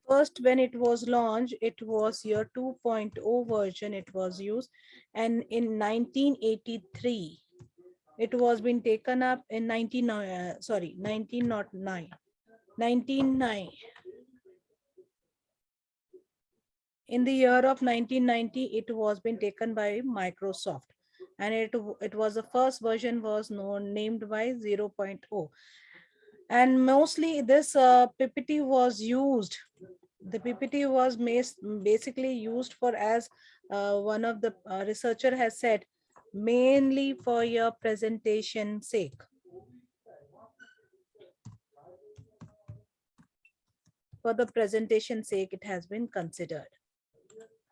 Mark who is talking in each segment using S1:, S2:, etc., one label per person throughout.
S1: First, when it was launched, it was your 2.0 version it was used, and in 1983, it was been taken up in 1909. 1909. In the year of 1990, it was been taken by Microsoft, and it was the first version was known named by 0.0, and mostly this PPT was used. The PPT was basically used for, as one of the researcher has said, mainly for your presentation sake. For the presentation sake, it has been considered.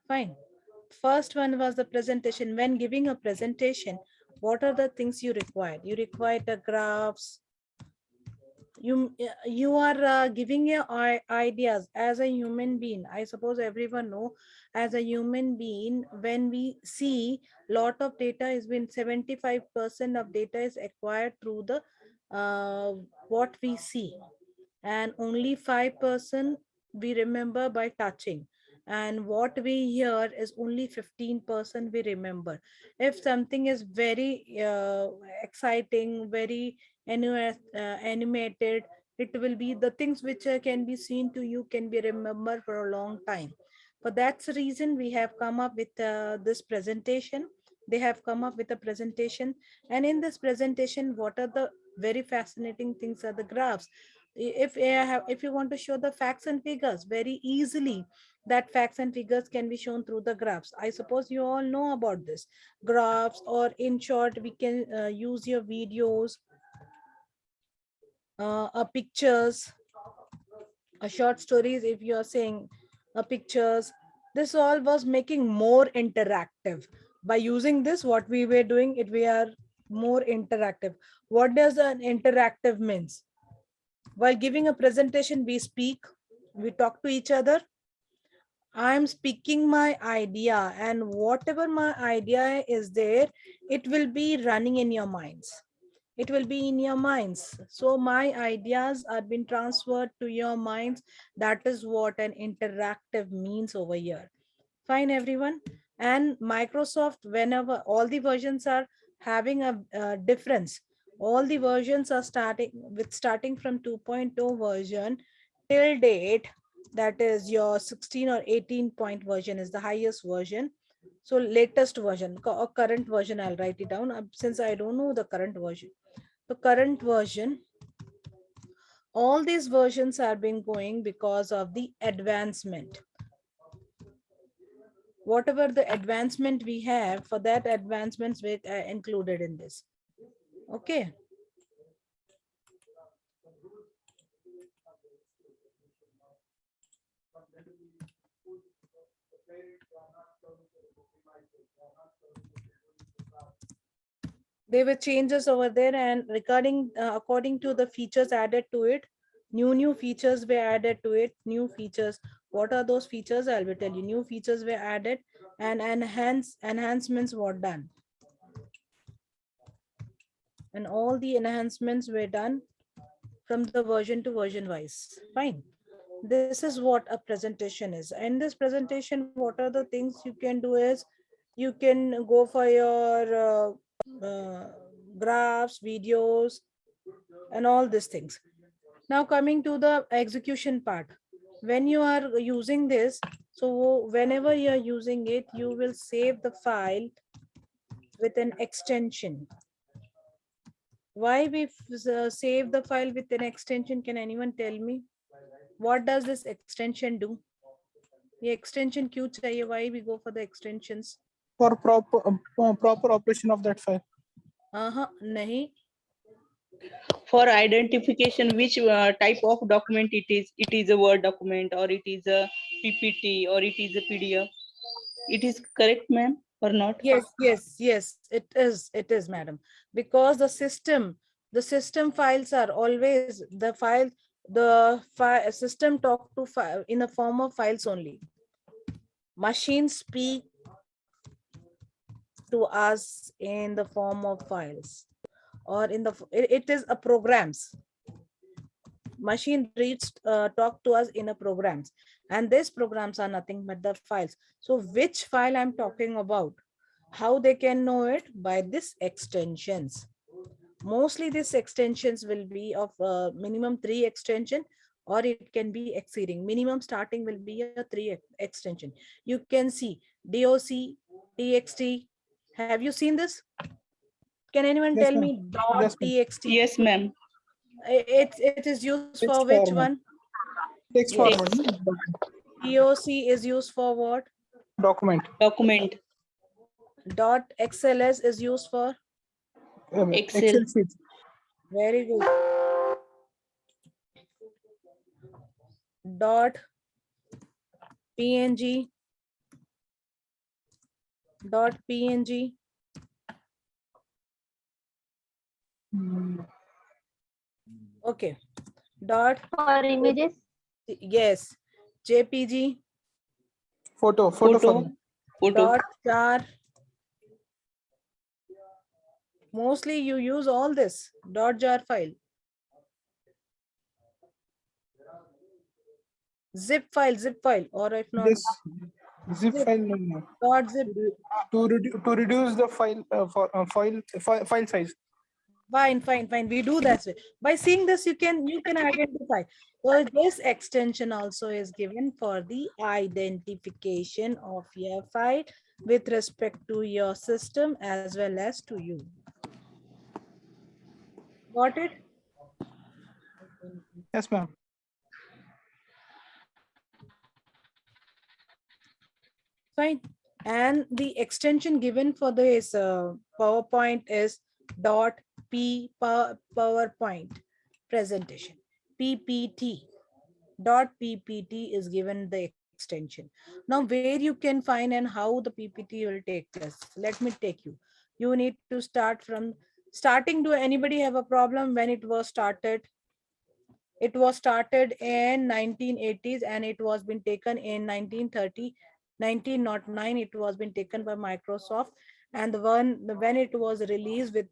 S1: Fine. First one was the presentation. When giving a presentation, what are the things you require? You require the graphs. You are giving your ideas as a human being. I suppose everyone know, as a human being, when we see lot of data is been 75% of data is acquired through the what we see, and only 5% we remember by touching, and what we hear is only 15% we remember. If something is very exciting, very animated, it will be the things which can be seen to you can be remembered for a long time. For that's the reason we have come up with this presentation. They have come up with a presentation, and in this presentation, what are the very fascinating things are the graphs. If you want to show the facts and figures very easily, that facts and figures can be shown through the graphs. I suppose you all know about this graphs, or in short, we can use your videos, pictures, short stories. If you are saying pictures, this all was making more interactive. By using this, what we were doing, it we are more interactive. What does an interactive means? While giving a presentation, we speak, we talk to each other. I'm speaking my idea, and whatever my idea is there, it will be running in your minds. It will be in your minds. So my ideas are being transferred to your minds. That is what an interactive means over here. Fine, everyone. And Microsoft, whenever all the versions are having a difference, all the versions are starting from 2.0 version till date. That is your 16 or 18 point version is the highest version. So latest version or current version, I'll write it down since I don't know the current version. The current version, all these versions are been going because of the advancement. Whatever the advancement we have, for that advancements were included in this. Okay. There were changes over there, and regarding according to the features added to it, new features were added to it. New features, what are those features? I will tell you. New features were added, and enhancements were done, and all the enhancements were done from the version to version wise. Fine. This is what a presentation is. In this presentation, what are the things you can do is, you can go for your graphs, videos, and all these things. Now coming to the execution part. When you are using this, so whenever you are using it, you will save the file with an extension. Why we save the file with an extension? Can anyone tell me? What does this extension do? The extension क्यों चाहिए? Why we go for the extensions?
S2: For proper operation of that file.
S1: नहीं.
S3: For identification which type of document it is. It is a Word document, or it is a PPT, or it is a PDF. It is correct, ma'am, or not?
S1: Yes, it is, madam. Because the system files are always the system talk to file in the form of files only. Machines speak to us in the form of files. or in the, it is a programs. Machine reads, talk to us in a programs, and these programs are nothing but the files. So which file I'm talking about? How they can know it? By this extensions. Mostly these extensions will be of minimum 3 extension, or it can be exceeding. Minimum starting will be a 3 extension. You can see doc, txt. Have you seen this? Can anyone
S2: Yes,
S1: tell
S2: ma'am.
S1: me dot
S2: Yes, ma'am.
S1: txt?
S3: Yes, ma'am.
S1: It is used for
S2: Text
S1: which
S2: format.
S1: one?
S2: Text
S1: Yes.
S2: format. No?
S1: doc is used for what?
S2: Document.
S3: Document.
S1: Dot xls is used for?
S3: Excel.
S2: Excel sheet.
S1: Very good. Dot png. Dot png.
S2: Mm,
S1: Okay. Dot,
S4: For images,
S1: yes, jpg.
S2: Photo
S3: Photo.
S2: format.
S3: Photo.
S1: Dot jar. Mostly you use all this dot jar file. Zip file, or if not,
S2: This zip
S1: zip,
S2: file. No.
S1: dot zip.
S2: To reduce the file size.
S1: Fine. We do that way. By seeing this, you can identify. So this extension also is given for the identification of your file with respect to your system as well as to you. Got it?
S2: Yes, ma'am.
S1: Fine. And the extension given for this PowerPoint is dot PowerPoint presentation. PPT. Dot PPT is given the extension. Now where you can find and how the PPT will take place. Let me take you. You need to start from starting. Do anybody have a problem when it was started? It was started in 1980s and it was been taken in 1930, 1909. It was been taken by Microsoft, and the one when it was released with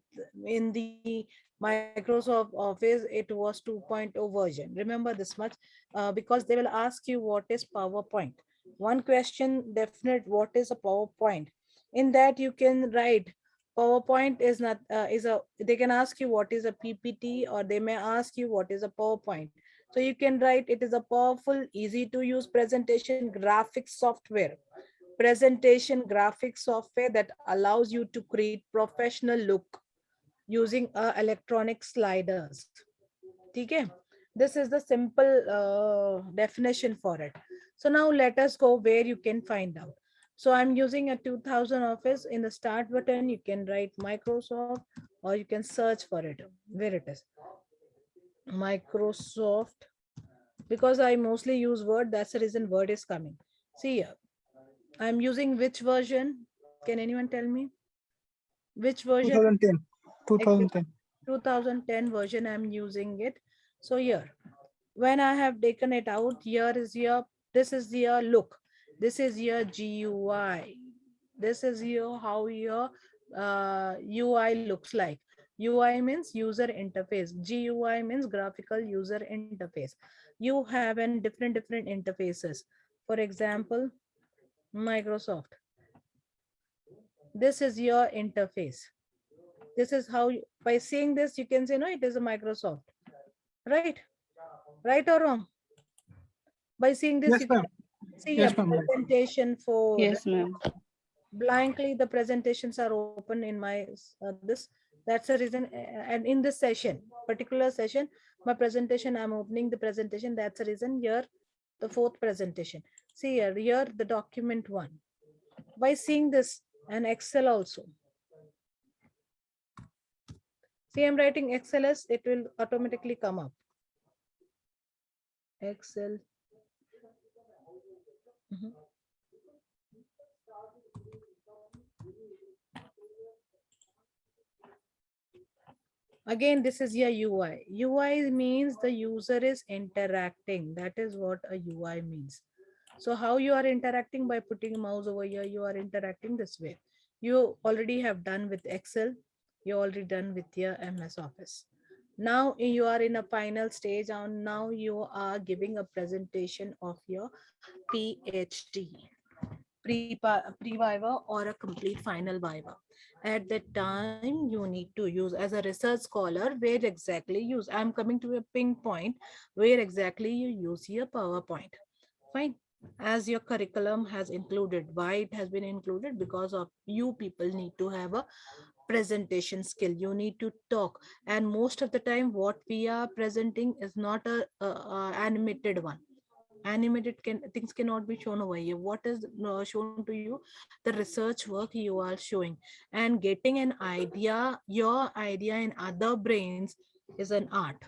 S1: in the Microsoft Office, it was 2.0 version. Remember this much, because they will ask you what is PowerPoint. One question definite, what is a PowerPoint? In that you can write PowerPoint is not is a, they can ask you what is a PPT, or they may ask you what is a PowerPoint. So you can write it is a powerful, easy to use presentation graphics software. Presentation graphics software that allows you to create professional look using electronic sliders. Okay, this is the simple definition for it. So now let us go where you can find out. So I'm using a 2000 Office. In the start button you can write Microsoft, or you can search for it where it is Microsoft, because I mostly use Word. That's the reason Word is coming. See here, I'm using which version? Can anyone tell me which version?
S2: 2010. 2010.
S1: 2010 version I'm using it. So here, when I have taken it out, here is your, this is your look. This is your GUI. This is your how your UI looks like. UI means user interface. GUI means graphical user interface. You have an different interfaces. For example, Microsoft. This is your interface. This is how by seeing this you can say no, it is a Microsoft, right? Right or wrong? By seeing this
S2: Yes,
S1: you
S2: ma'am.
S1: can see a
S2: Yes, ma'am.
S1: presentation for
S3: Yes, ma'am.
S1: blankly. The presentations are open in my this. That's the reason. And in this session, particular session, my presentation, I'm opening the presentation. That's the reason here, the fourth presentation. See here the document one. By seeing this, and Excel also. See, I'm writing XLS, it will automatically come up. Excel. Mhm. Again, this is your UI. UI means the user is interacting. That is what a UI means. So how you are interacting? By putting a mouse over here, you are interacting this way. You already have done with Excel. You're already done with your MS Office. Now you are in a final stage and now you are giving a presentation of your PhD, pre-viva or a complete final viva. At that time, you need to use as a research scholar where exactly use. I'm coming to a pinpoint where exactly you use your PowerPoint. Fine. As your curriculum has included, why it has been included? Because of you people need to have a presentation skill. You need to talk, and most of the time, what we are presenting is not a animated one. Animated things cannot be shown over here. What is shown to you? The research work you are showing, and getting an idea, your idea in other brains is an art.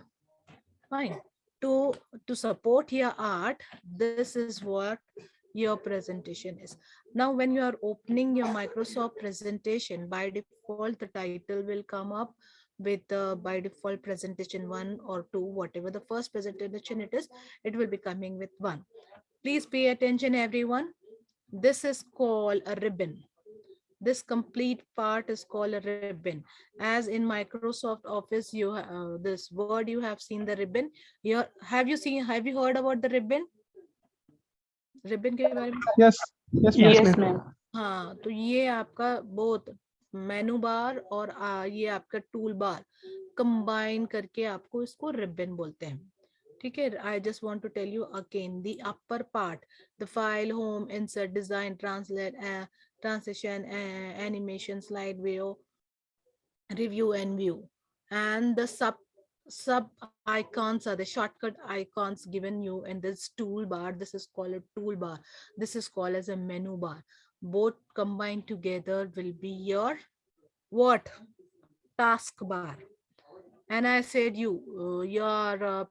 S1: Fine. To support your art, this is what your presentation is. Now when you are opening your Microsoft presentation, by default the title will come up with by default presentation 1 or 2, whatever the first presentation it is, it will be coming with 1. Please pay attention, everyone. This is called a ribbon. This complete part is called a ribbon. As in Microsoft Office, this word you have seen the ribbon. Here, have you heard about the ribbon? Ribbon के बारे में?
S2: Yes, yes, ma'am.
S3: Yes,
S2: Clear.
S3: ma'am.
S1: हाँ, तो ये आपका both मेनू बार और ये आपका टूल बार कंबाइन करके आपको इसको रिबन बोलते हैं. ठीक है. I just want to tell you again the upper part, the file, home, insert, design, translate, transition, animation, slide view, review and view, and the sub icons are the shortcut icons given you in this toolbar. This is called a toolbar. This is called as a menu bar. Both combined together will be your what? Taskbar. And I said your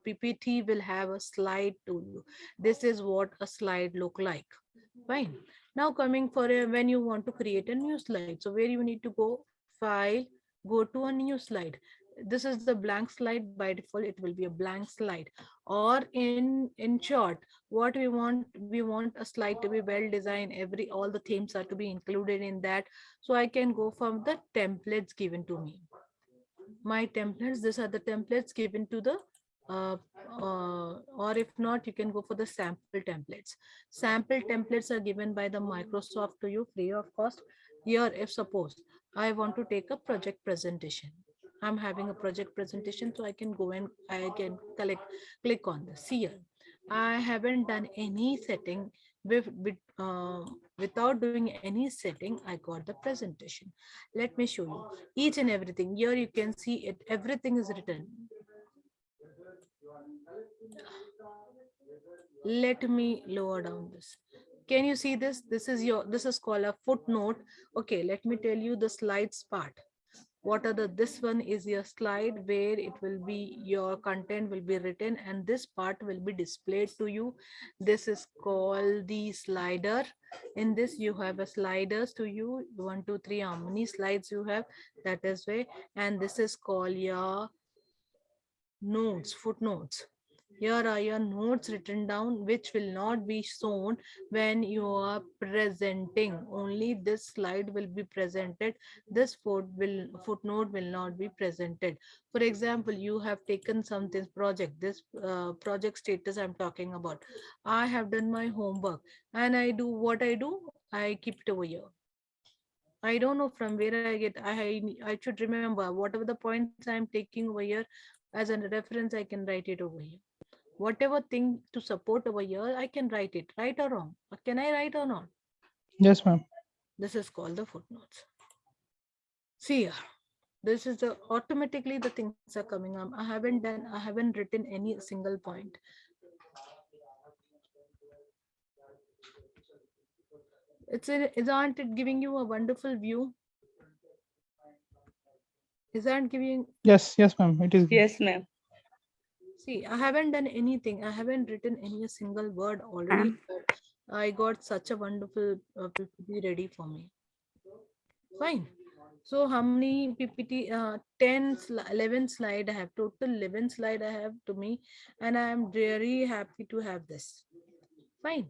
S1: PPT will have a slide to you. This is what a slide look like. Fine. Now coming for when you want to create a new slide. So where you need to go, file, go to a new slide. This is the blank slide. By default, it will be a blank slide. Or in short, what we want a slide to be well designed. All the themes are to be included in that. So I can go from the templates given to me. My templates, these are the templates given to the uh, or if not, you can go for the sample templates. Sample templates are given by the Microsoft to you free of cost. Here, if suppose I want to take a project presentation, I'm having a project presentation, so I can go and I can click on this here. I haven't done any setting without doing any setting. I got the presentation. Let me show you each and everything. Here you can see it. Everything is written. Let me lower down this. Can you see this? This is called a footnote. Okay, let me tell you the slides part. What are this one is your slide where it will be your content will be written and this part will be displayed to you. This is called the slider. In this you have a sliders to you, 1 2 3, how many slides you have, that is way. And this is called your notes, footnotes. Here are your notes written down, which will not be shown when you are presenting. Only this slide will be presented. This footnote will not be presented. For example, you have taken something project, this project status I'm talking about. I have done my homework and I do what I do. I keep it over here. I don't know from where I get. I should remember whatever the points I'm taking over here as a reference. I can write it over here. Whatever thing to support over here, I can write it. Right or wrong? Can I write or not?
S2: Yes, ma'am.
S1: This is called the footnotes. See here. This is the automatically the things are coming up. I haven't written any single point. Isn't it giving you a wonderful view? Isn't giving.
S2: Yes, yes, ma'am. It is.
S3: Yes, ma'am.
S1: See, I haven't done anything. I haven't written any single word already. I got such a wonderful PPT ready for me. Fine. So how many PPT? 11 slide I have. Total 11 slide I have to me. And I am very happy to have this. Fine.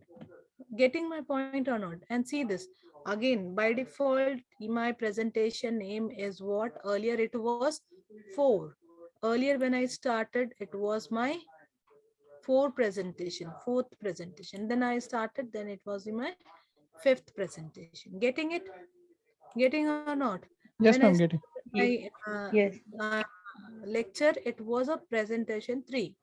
S1: Getting my point or not? And see this again, by default my presentation name is what? Earlier it was 4. Earlier when I started it was my fourth presentation. Then I started, then it was in my fifth presentation. Getting it? Getting or not? When
S2: Yes,
S1: I
S2: ma'am. Getting.
S1: started my
S3: Yes.
S1: lecture, it was a presentation 3.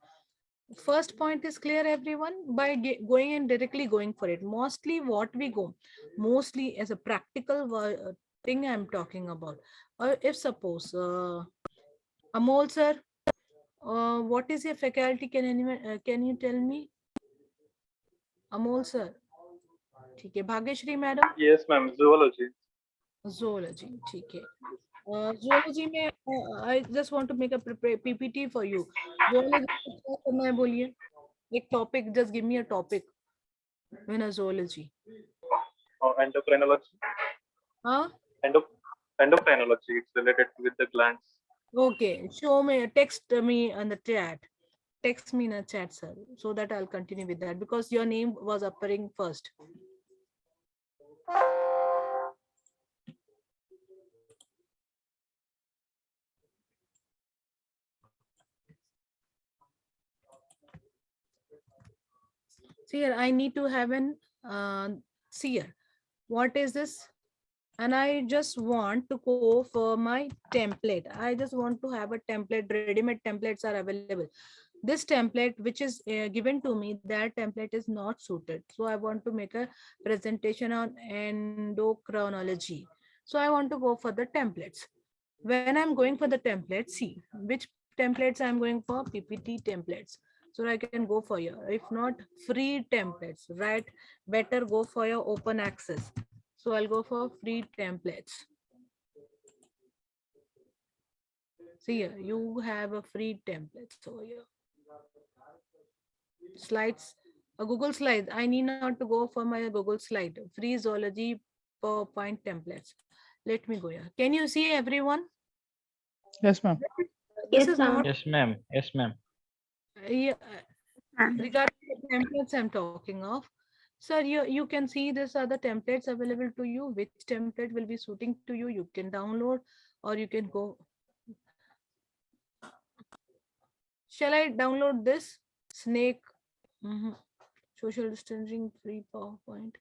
S1: First point is clear, everyone? By going and directly going for it. Mostly what we go, mostly as a practical thing I'm talking about. Or if suppose, Amol sir, what is your faculty? Can anyone, can you tell me? Amol sir. ठीक है. Bhagyashree madam.
S4: Yes, ma'am. Zoology.
S1: Zoology. ठीक है. Zoology में I just want to make a PPT for you. Zoology में क्या करना है बोलिए. एक topic, just give me a topic in a zoology.
S4: Endocrinology.
S1: Huh?
S4: Endocrinology. It's related with the glands.
S1: Okay, show me, text me on the chat. Text me in a chat, sir, so that I'll continue with that because your name was appearing first. See here, I need to have an see here. What is this? And I just want to go for my template. I just want to have a template. Ready-made templates are available. This template which is given to me, that template is not suited. So I want to make a presentation on endocrinology. So I want to go for the templates. When I'm going for the templates, see which templates I'm going for. PPT templates. So I can go for your, if not free templates, right? Better go for your open access. So I'll go for free templates. See here, you have a free templates over here. Slides, a Google Slides. I need not to go for my Google slide. Free zoology PowerPoint templates. Let me go here. Can you see everyone?
S2: Yes, ma'am.
S1: This is not.
S5: Yes, ma'am. Yes, ma'am.
S1: Yeah, regarding the templates I'm talking of. Sir, you can see these are the templates available to you. Which template will be suiting to you? You can download or you can go. Shall I download this? Snake. Social distancing free PowerPoint.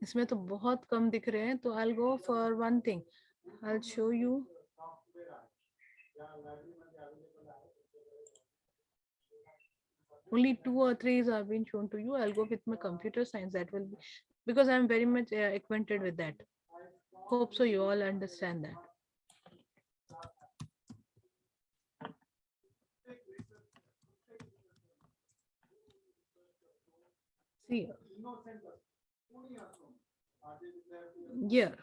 S1: इसमें तो बहुत कम दिख रहे हैं, तो I'll go for one thing. I'll show you. Only 2 or 3 are being shown to you. I'll go with my computer science. That will be because I'm very much acquainted with that. Hope so you all understand that. See here,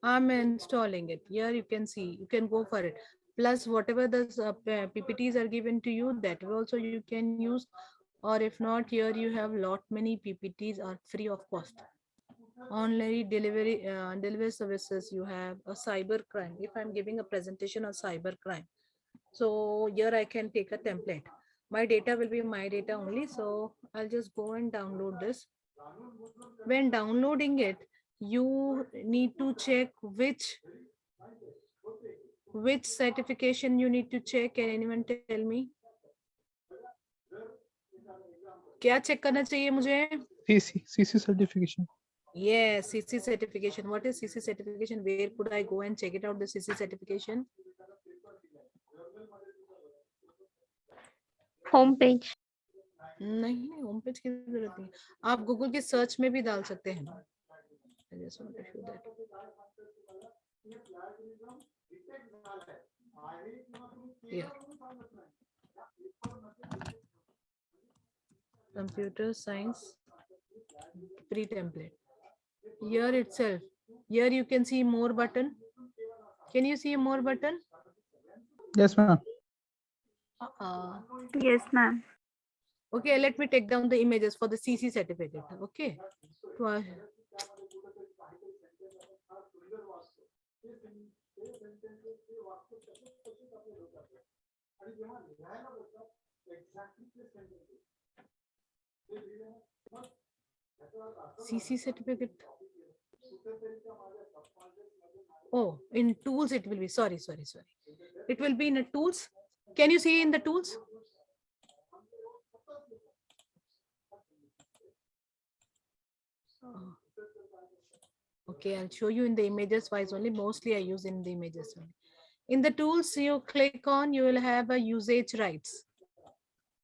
S1: I'm installing it. Here you can see, you can go for it. Plus whatever the PPTs are given to you, that also you can use. Or if not, here you have lot many PPTs are free of cost. Online delivery services, you have a cyber crime. If I'm giving a presentation on cyber crime, so here I can take a template. My data will be my data only. So I'll just go and download this. When downloading it, you need to check which certification you need to check. Can anyone tell me? क्या check करना चाहिए मुझे?
S2: CC certification.
S1: Yes, CC certification. What is CC certification? Where could I go and check it out, the CC certification?
S6: Home page.
S1: नहीं, home page की जरूरत नहीं, आप Google के सर्च में भी डाल सकते हैं. I just want to show that. Yeah. Computer science free template. Here itself, here you can see more button. Can you see more button?
S2: Yes, ma'am.
S6: Yes, ma'am.
S1: Okay, let me take down the images for the CC certificate. Okay. CC certificate. Oh, in tools it will be. Sorry. It will be in a tools. Can you see in the tools? Oh. Okay, I'll show you in the images wise only. Mostly I use in the images only. In the tools you click on, you will have a usage rights.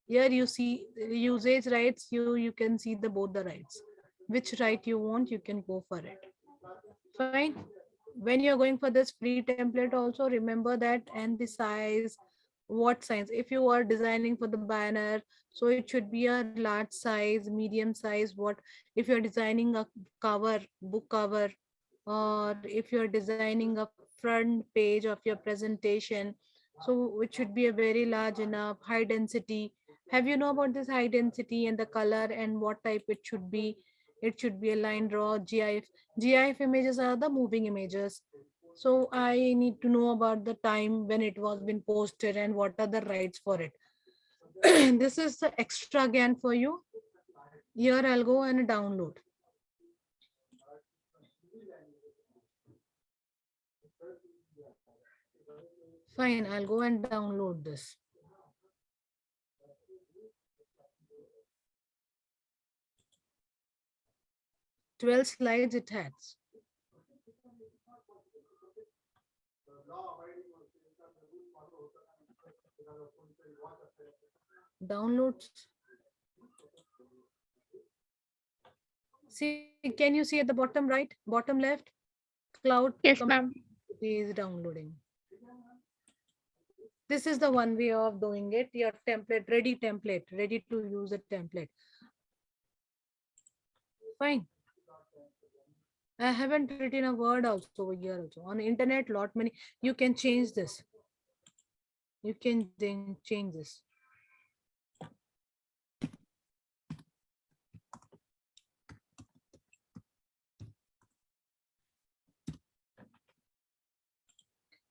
S1: Here you see usage rights, you can see the both the rights. Which right you want, you can go for it. Fine. When you're going for this free template also, remember that and the size, what size. If you are designing for the banner, so it should be a large size, medium size. What if you're designing a cover, book cover, or if you're designing a front page of your presentation, so it should be a very large enough, high density. Have you know about this high density and the color and what type it should be? It should be a line draw, GIF. GIF images are the moving images. So I need to know about the time when it was been posted and what are the rights for it. This is the extra again for you. Here I'll go and download. Fine, I'll go and download this. Twelve slides it has. Downloads. See, can you see at the bottom right, bottom left? Cloud.
S5: Yes, ma'am.
S1: Is downloading. This is the one way of doing it. Your template, ready to use a template. Fine. I haven't written a word also over here also. On the internet, lot many, you can change this. You can then change this.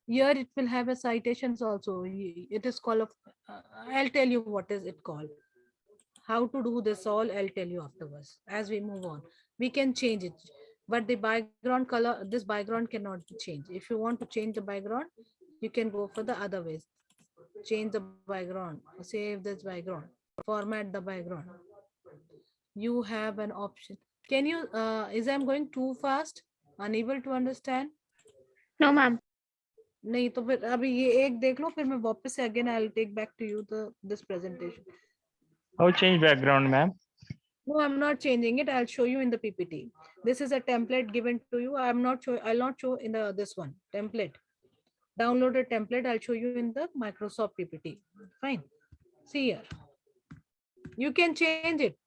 S1: Here it will have a citations also. It is called, I'll tell you what is it called. How to do this all, I'll tell you afterwards. As we move on, we can change it. But the background color, this background cannot be changed. If you want to change the background, you can go for the other ways. Change the background, save this background, format the background. You have an option. Can you, is I'm going too fast? Unable to understand?
S5: No, ma'am.
S1: नहीं तो फिर अभी ये एक देख लो फिर मैं वापस से again I'll take back to you this presentation.
S6: How change background, ma'am?
S1: No, I'm not changing it. I'll show you in the PPT. This is a template given to you. I'll not show in the this one template. Download a template. I'll show you in the Microsoft PPT. Fine. See here. You can change it.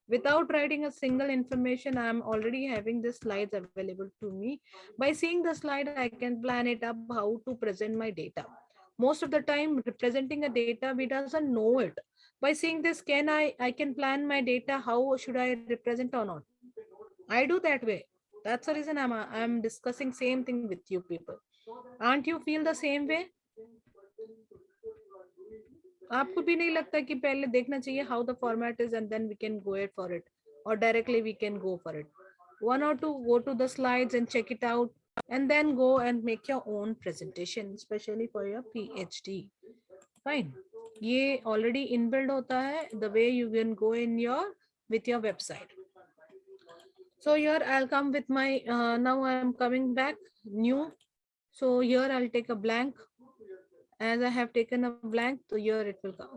S1: Without writing a single information, I'm already having the slides available to me. By seeing the slide, I can plan it up how to present my data. Most of the time, representing a data, we doesn't know it. By seeing this, I can plan my data, how should I represent or not? I do that way. That's the reason I'm discussing same thing with you people. Aren't you feel the same way? आपको भी नहीं लगता कि पहले देखना चाहिए how the format is and then we can go ahead for it, or directly we can go for it. One or two, go to the slides and check it out and then go and make your own presentation, especially for your PhD. Fine. ये already inbuilt होता है, the way you can go in with your website. So here I'll come with my, now I'm coming back new. So here I'll take a blank. As I have taken a blank, so here it will come.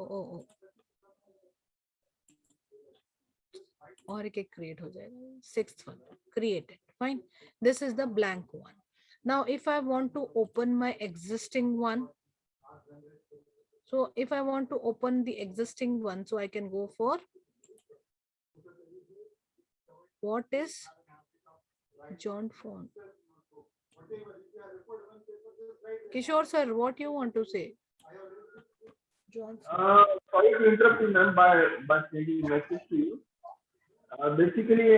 S1: Or it can create ho jayega. Sixth one, created. Fine. This is the blank one. Now, if I want to open my existing one, so if I want to open the existing one, so I can go for what is John font. Kishore sir, what you want to say? John.
S7: Sorry to interrupt you, ma'am, by sending message to you. Basically,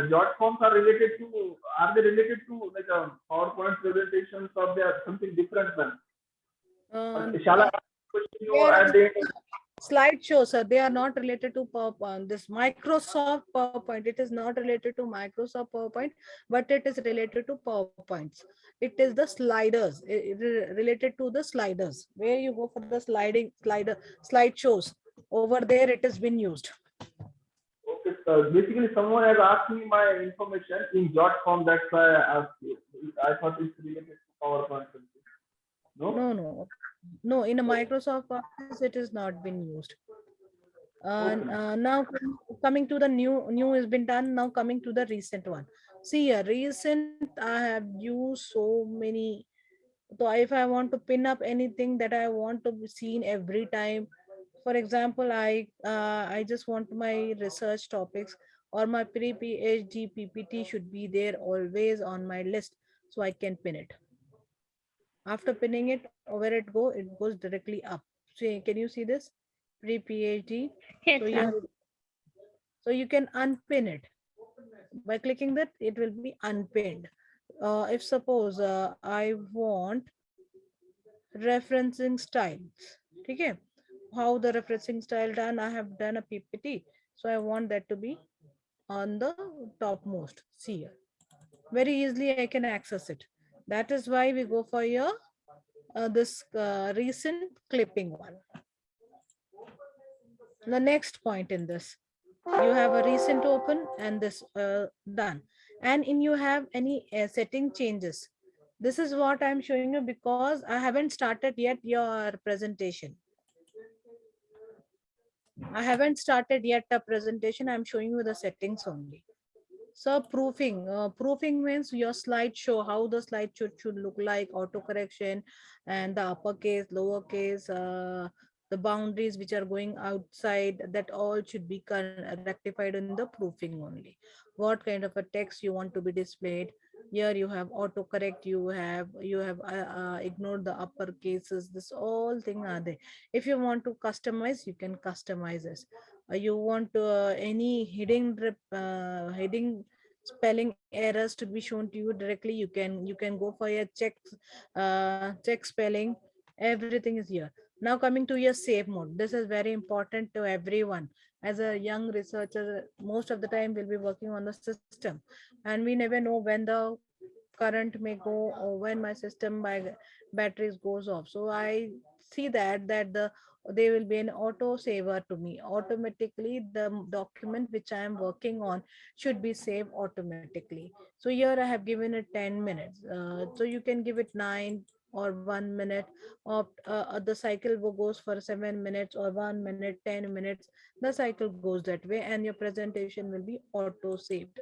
S7: jot forms are they related to like a PowerPoint presentations, or they are something different, ma'am? Shall I question
S1: They are
S7: at the end.
S1: slideshow, sir. They are not related to PowerPoint. This Microsoft PowerPoint, it is not related to Microsoft PowerPoint, but it is related to PowerPoints. It is the sliders, related to the sliders, where you go for the slideshows. Over there, it has been used.
S7: Okay, basically someone has asked me my information in jot form. That's why I asked you. I thought it's related to PowerPoint. No?
S1: No. In a Microsoft Office, it is not been used. Now coming to the new has been done. Now coming to the recent one. See here, recent I have used so many. So if I want to pin up anything that I want to be seen every time, for example, I just want my research topics or my pre-PhD PPT should be there always on my list, so I can pin it. After pinning it, where it goes directly up. See, can you see this pre-PhD?
S5: Yes,
S1: So
S5: ma'am.
S1: you can unpin it by clicking that. It will be unpinned. If suppose I want referencing styles, okay, how the referencing style done, I have done a PPT, so I want that to be on the topmost. See here, very easily I can access it. That is why we go for your this recent clipping one. The next point in this, you have a recent open and this done, and in you have any setting changes. This is what I'm showing you because I haven't started yet your presentation. I haven't started yet a presentation. I'm showing you the settings only. So proofing, proofing means your slideshow, how the slideshow should look like, auto correction, and the uppercase, lowercase, the boundaries which are going outside, that all should be rectified in the proofing only. What kind of a text you want to be displayed. Here you have auto correct, you have ignored the upper cases. This all thing are there. If you want to customize, you can customize this. You want any hidden spelling errors to be shown to you directly, you can go for your check spelling. Everything is here. Now coming to your save mode, this is very important to everyone. As a young researcher, most of the time we'll be working on the system, and we never know when the current may go or when my system by batteries goes off. So I see that there will be an auto saver to me automatically. The document which I am working on should be saved automatically. So here I have given it 10 minutes, so you can give it 9 or 1 minute, or the cycle goes for 7 minutes or 1 minute, 10 minutes. The cycle goes that way and your presentation will be auto saved.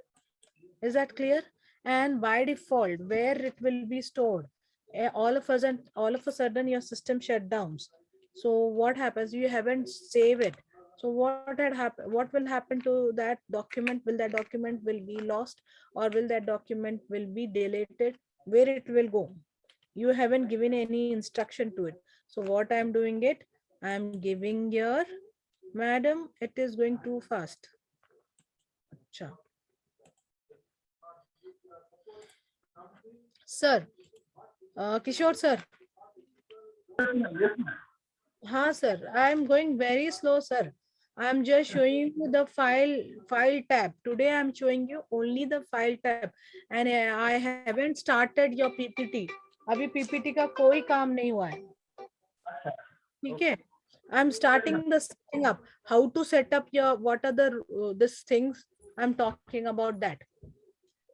S1: Is that clear? And by default, where it will be stored, all of a sudden your system shut downs. So what happens? You haven't saved it. So what had happened? What will happen to that document? Will that document will be lost, or will that document will be deleted? Where it will go? You haven't given any instruction to it. So what I'm doing it? I'm giving here, madam, it is going too fast. Acha. Sir, Kishore sir.
S7: Yes, ma'am.
S1: हाँ sir, I am going very slow sir. I am just showing you the file tab. Today I am showing you only the file tab, and I haven't started your PPT. अभी PPT का कोई काम नहीं हुआ है. ठीक है? I am starting the setting up. How to set up your, what are the this things I am talking about that.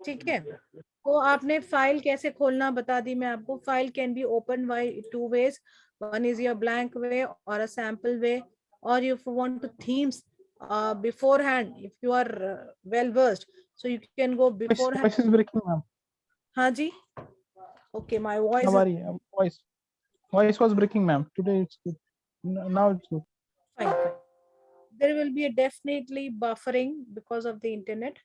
S1: ठीक है? तो आपने फाइल कैसे खोलना बता दी मैं आपको. File can be open by 2 ways. One is your blank way or a sample way, or if you want to themes beforehand, if you are well versed, so you can go beforehand.
S2: Voice is breaking, ma'am.
S1: हाँ जी. Okay, my voice.
S2: How are you? Voice was breaking, ma'am. Today it's good. Now it's good.
S1: Fine. There will be a definitely buffering because of the internet.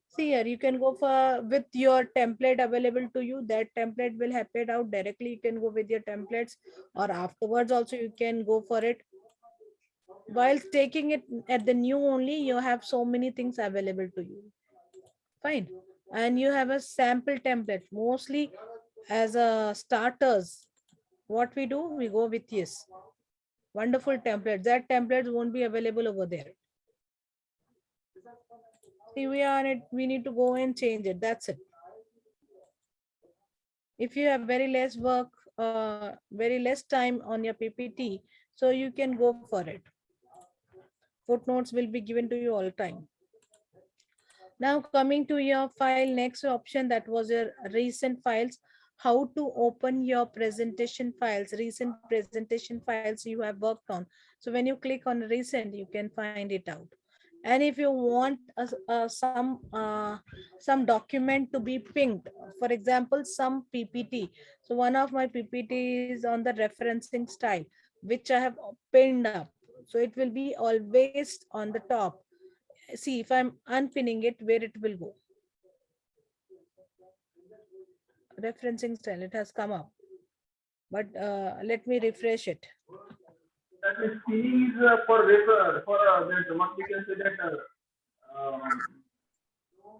S1: See here, you can go for with your template available to you. That template will happen out directly. You can go with your templates, or afterwards also you can go for it. While taking it at the new only, you have so many things available to you. Fine. And you have a sample template. Mostly as a starters, what we do, we go with yes. Wonderful templates. That templates won't be available over there. See, we are on it. We need to go and change it. That's it. If you have very less work, very less time on your PPT, so you can go for it. Footnotes will be given to you all the time. Now coming to your file, next option, that was your recent files. How to open your presentation files, recent presentation files you have worked on. So when you click on recent, you can find it out. And if you want some document to be pinged, for example, some PPT. So one of my PPT is on the referencing style, which I have pinned up. So it will be always on the top. See, if I'm unpinning it, where it will go. Referencing style, it has come up. But let me refresh it.
S7: That is pinning is for refer for that what we can say that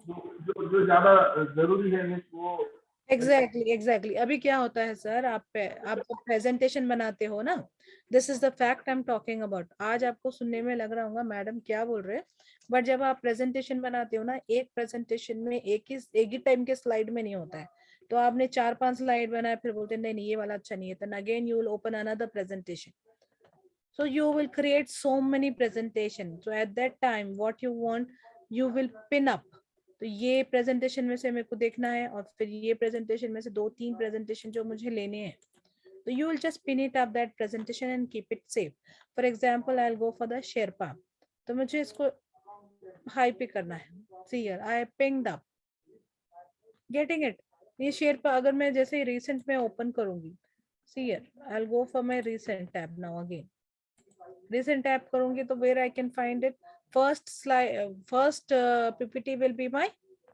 S7: जो ज्यादा जरूरी है means वो
S1: exactly अभी क्या होता है sir, आप प्रेजेंटेशन बनाते हो ना, this is the fact I am talking about. आज आपको सुनने में लग रहा होगा मैडम क्या बोल रहे हैं, बट जब आप प्रेजेंटेशन बनाते हो ना, एक प्रेजेंटेशन में एक ही टाइम के स्लाइड में नहीं होता है. तो आपने 4-5 स्लाइड बनाया, फिर बोलते हैं नहीं ये वाला अच्छा नहीं है, तो again you will open another presentation. So you will create so many presentation. So at that time, what you want, you will pin up. तो ये प्रेजेंटेशन में से मेरे को देखना है, और फिर ये प्रेजेंटेशन में से 2-3 प्रेजेंटेशन जो मुझे लेने हैं, तो you will just pin it up that presentation and keep it safe. For example, I'll go for the Sherpa. तो मुझे इसको हाई पे करना है. See here, I pinged up. Getting it? ये Sherpa अगर मैं जैसे recent में open करूंगी, see here, I'll go for my recent tab now again. Recent tab करूंगी तो where I can find it, first slide, first PPT will be my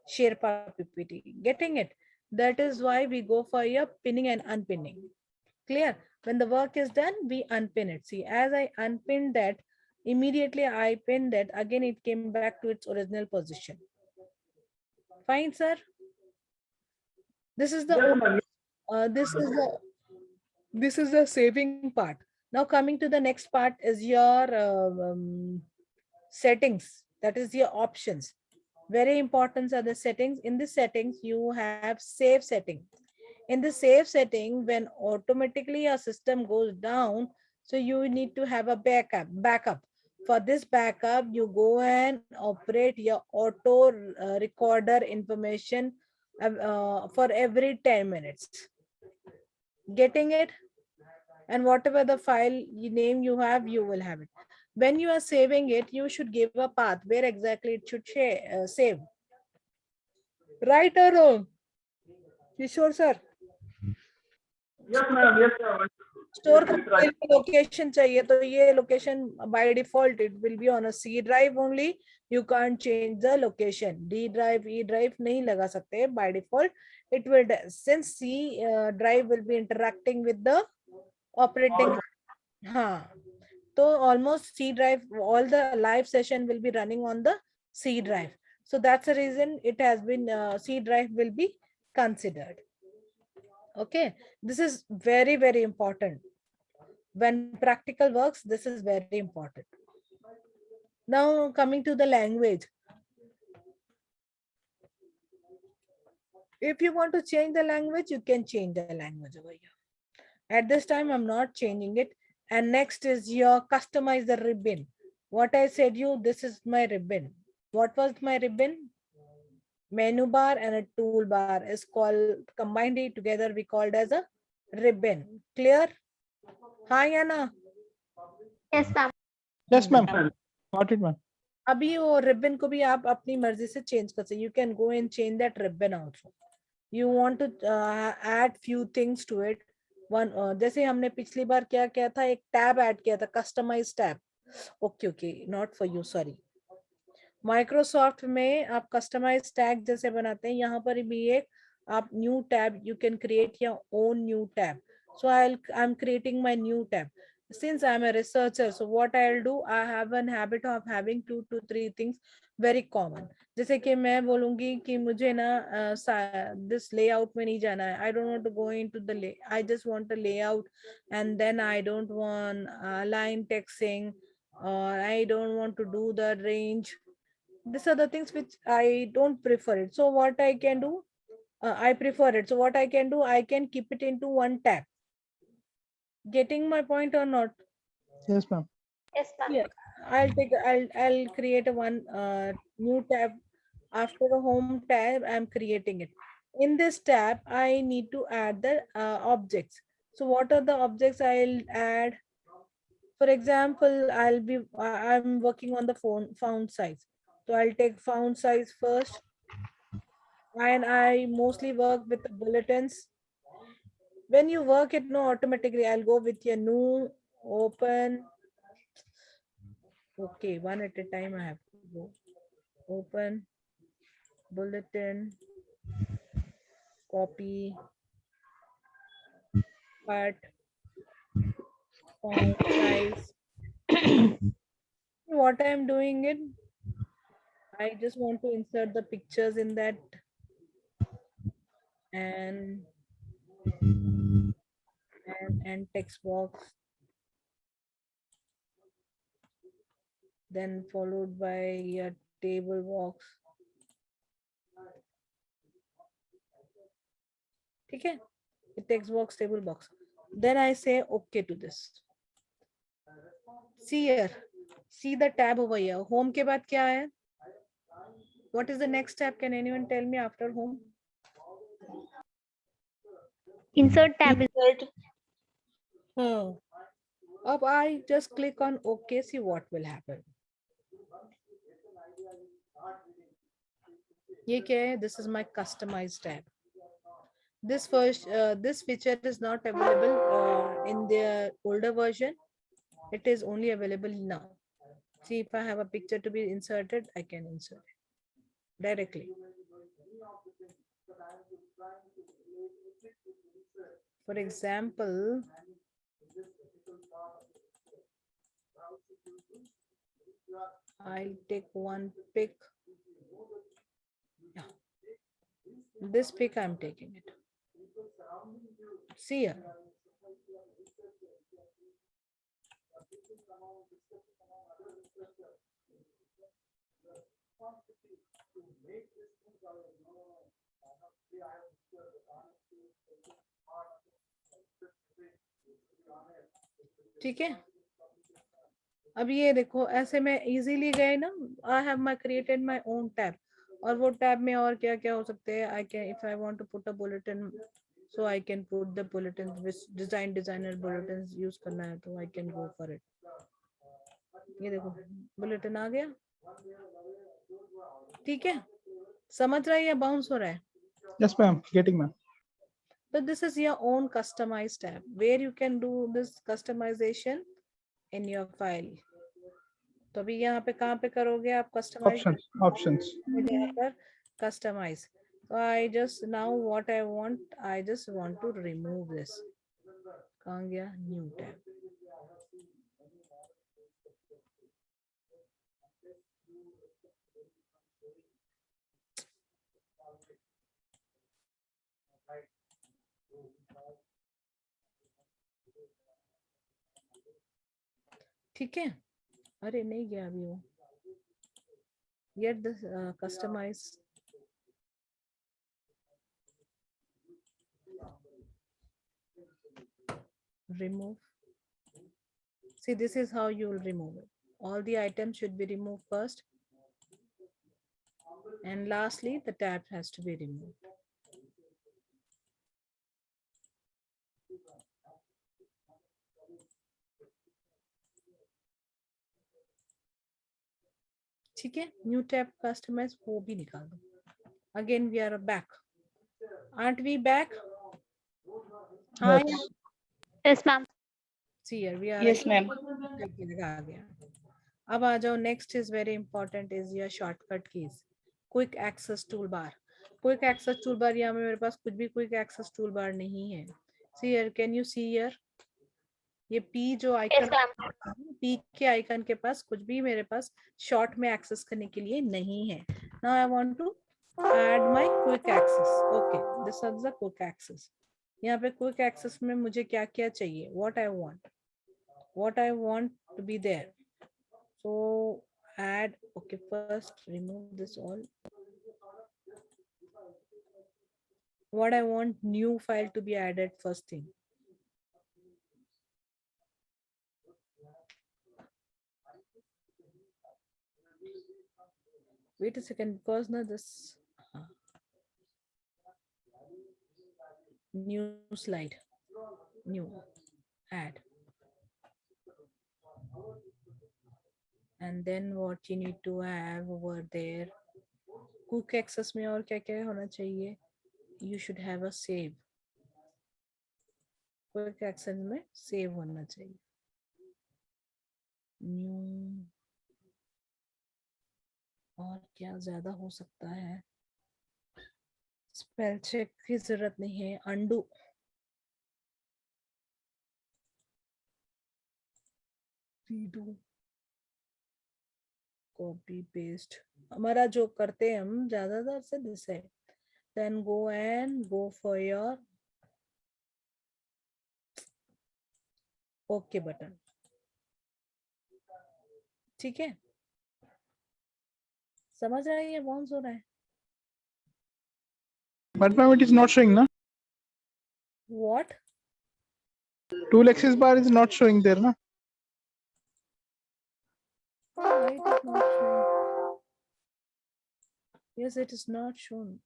S1: Sherpa PPT. Getting it? That is why we go for your pinning and unpinning. Clear? When the work is done, we unpin it. See, as I unpinned that, immediately I pinned that, again it came back to its original position. Fine, sir. This is the this is the saving part. Now coming to the next part is your settings. That is your options. Very important are the settings. In the settings, you have save setting. In the save setting, when automatically your system goes down, so you need to have a backup. For this backup, you go and operate your auto recorder information for every 10 minutes. Getting it? And whatever the file name you have, you will have it. When you are saving it, you should give a path where exactly it should save. Right or wrong? Kishore sir?
S7: Yes, ma'am. Yes, ma'am.
S1: Store location चाहिए, तो ये location by default it will be on a C drive only. You can't change the location. D drive, E drive नहीं लगा सकते. By default, it will, since C drive will be interacting with the operating. हाँ, so almost C drive, all the live session will be running on the C drive. So that's the reason it has been C drive will be considered. Okay, this is very, very important. When practical works, this is very important. Now coming to the language. If you want to change the language, you can change the language over here. At this time, I'm not changing it. And next is your customize the ribbon. What I said you, this is my ribbon. What was my ribbon? Menu bar and a toolbar is called, combined it together, we called as a ribbon. Clear? Hi, Anna.
S5: Yes, ma'am.
S2: Yes, ma'am. Got it, ma'am.
S1: अभी वो ribbon को भी आप अपनी मर्जी से change कर सकते. You can go and change that ribbon also. You want to add few things to it. One, जैसे हमने पिछली बार क्या किया था, एक tab add किया था, customize tab. Okay, not for you, sorry. Microsoft में आप customize tag जैसे बनाते हैं, यहाँ पर भी एक आप new tab, you can create your own new tab. So I'm creating my new tab. since I'm a researcher, so what I'll do, I have an habit of having 2 to 3 things very common. जैसे कि मैं बोलूंगी कि मुझे ना this layout में नहीं जाना है. I don't want to go into the lay. I just want a layout, and then I don't want line texting, or I don't want to do the range. These are the things which I don't prefer it. So what I can do, I prefer it. So what I can do, I can keep it into one tab. Getting my point or not?
S2: Yes, ma'am.
S5: Yes, ma'am.
S1: Yeah, I'll create a one new tab. After the home tab, I'm creating it. In this tab, I need to add the objects. So what are the objects I'll add? For example, I'm working on the font size. So I'll take font size first, and I mostly work with the bulletins. When you work it, no, automatically I'll go with your new open. Okay, one at a time I have to go. Open, bulletin, copy, cut, font size. What I'm doing it, I just want to insert the pictures in that, and text box, then followed by a table box. Okay, text box, table box. Then I say okay to this. See here, see the tab over here. Home के बाद क्या है? What is the next tab? Can anyone tell me after home?
S5: Insert tab is
S1: Up I just click on OK, see what will happen. ये क्या है? This is my customized tab. This feature is not available in the older version. It is only available now. See, if I have a picture to be inserted, I can insert it directly. For example, I'll take one pic. Yeah. This pic I'm taking it. See here. ठीक है, अब ये देखो ऐसे में easily गए ना. I have my created my own tab, और वो टैब में और क्या क्या हो सकते हैं. I can, if I want to put a bulletin, so I can put the bulletin which designer bulletin use करना है, तो I can go for it. ये देखो बुलेटिन आ गया. ठीक है, समझ रहा है या बाउंस हो रहा है?
S2: Yes, ma'am. Getting, ma'am.
S1: So this is your own customized tab where you can do this customization in your file. तो अभी यहाँ पे कहाँ पे करोगे आप customize?
S2: Options.
S1: यहाँ पर customize. So I just now what I want, I just want to remove this. कहाँ गया? New tab. ठीक है, अरे नहीं गया अभी वो. Get the customize. Remove. See, this is how you will remove it. All the items should be removed first, and lastly the tab has to be removed. ठीक है, न्यू टैब कस्टमाइज वो भी निकाल दो. Again we are back. Are we back? हाँ.
S2: Yes.
S5: yes, ma'am.
S1: See here we are.
S3: Yes, ma'am.
S1: आ गया. अब आ जाओ. Next is very important is your shortcut keys. Quick access tool bar. Quick access tool bar, यहाँ में मेरे पास कुछ भी क्विक एक्सेस टूल बार नहीं है. See here, can you see here? ये P जो
S5: Yes,
S1: आइकन,
S5: ma'am.
S1: P के आइकन के पास कुछ भी मेरे पास शॉर्ट में एक्सेस करने के लिए नहीं है. Now I want to add my quick access. Okay, this is the quick access. यहाँ पे quick access में मुझे क्या क्या चाहिए? What I want to be there. So add. Okay, first remove this all. What I want new file to be added first thing. Wait a second, because now this new slide, new add, and then what you need to have over there. Quick access में और क्या क्या होना चाहिए? You should have a save. Quick access में save होना चाहिए. New और क्या ज्यादा हो सकता है? स्पेल चेक की जरूरत नहीं है. Undo. Redo. Copy paste. हमारा जो करते हैं हम ज्यादातर से दिस है. Then go for your OK button. ठीक है, समझ रहे हैं ये बाउंस हो रहा है?
S2: But ma'am, it is not showing, na?
S1: What?
S2: Tool access bar is not showing there, na?
S1: Why it is not showing? Yes, it is not shown.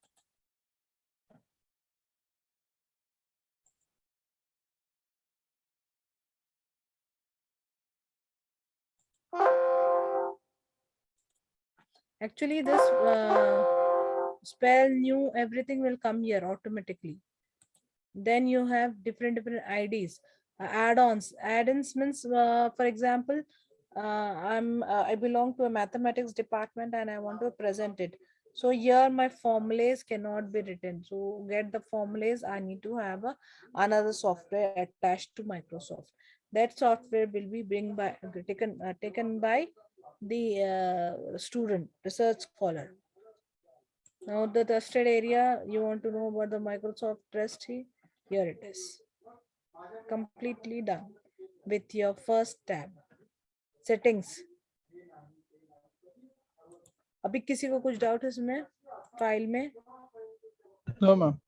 S1: Actually, this spell new, everything will come here automatically. Then you have different IDs. Add-ons. Add-ons means, for example, I belong to a mathematics department and I want to present it. So here my formulas cannot be written. So get the formulas, I need to have another software attached to Microsoft. That software will be taken by the student, research scholar. Now the trusted area, you want to know about the Microsoft Trust, here it is. Completely done with your first tab. Settings. अभी किसी को कुछ doubt है इसमें file में?
S2: No, ma'am.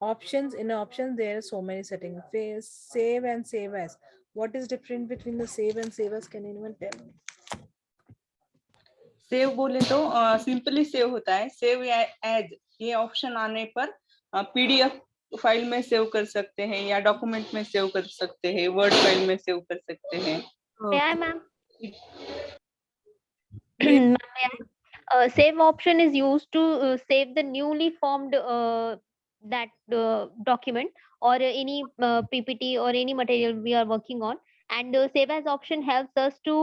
S1: Options, in options there are so many settings. Save and save as. What is different between the save and save as? Can anyone tell me?
S3: Save बोले तो simply save होता है. Save as ये option आने पर PDF file में save कर सकते हैं या डॉक्यूमेंट में सेव कर सकते हैं, वर्ड फाइल में सेव कर सकते हैं.
S5: Yeah, ma'am.
S1: ये-
S5: Ma'am, save option is used to save the newly formed that document or any PPT or any material we are working on. And save as option helps us to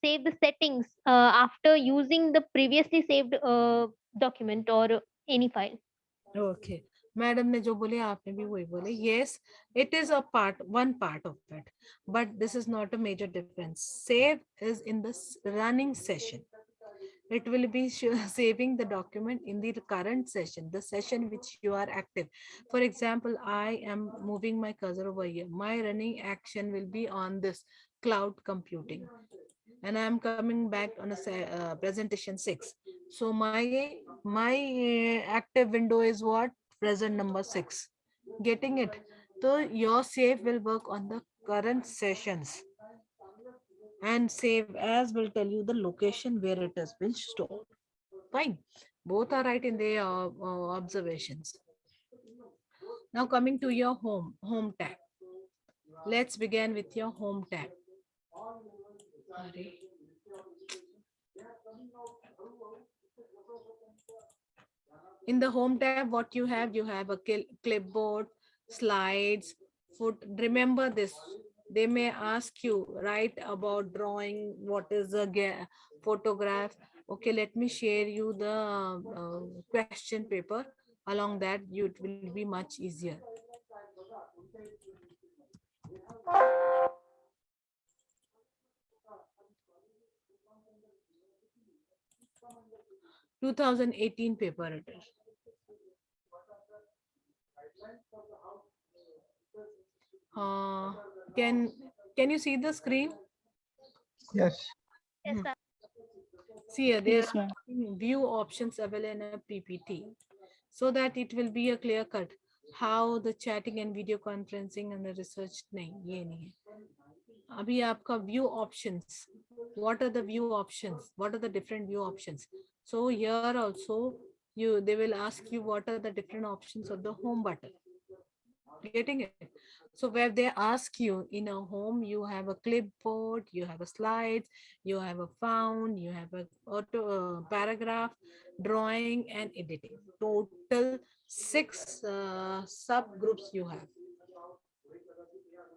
S5: save the settings after using the previously saved document or any file.
S1: Okay. Madam ने जो बोले आपने भी वही बोले. Yes, it is a one part of it, but this is not a major difference. Save is in the running session. It will be saving the document in the current session, the session which you are active. For example, I am moving my cursor over here. My running action will be on this cloud computing. And I am coming back on a presentation 6. So my active window is what? Present number 6. Getting it? So your save will work on the current sessions. And save as will tell you the location where it has been stored. Fine. Both are right in their observations. Now coming to your home tab. Let's begin with your home tab. Sorry. In the home tab, what you have a clipboard, slides, remember this. They may ask you, write about drawing, what is a photograph. Okay, let me share you the question paper. Along that, it will be much easier. (2018) paper it is. Can you see the screen?
S2: Yes.
S5: Yes,
S1: Hmm.
S5: ma'am.
S1: See here, there
S3: Yes, ma'am.
S1: are view options available in a PPT, so that it will be a clear cut how the chatting and video conferencing and the research नहीं ये नहीं है. अभी आपका view options. What are the view options? What are the different view options? So here also they will ask you what are the different options of the home button. Getting it? So where they ask you in a home, you have a clipboard, you have a slides, you have a found, you have a auto paragraph, drawing and editing. Total 6 subgroups you have.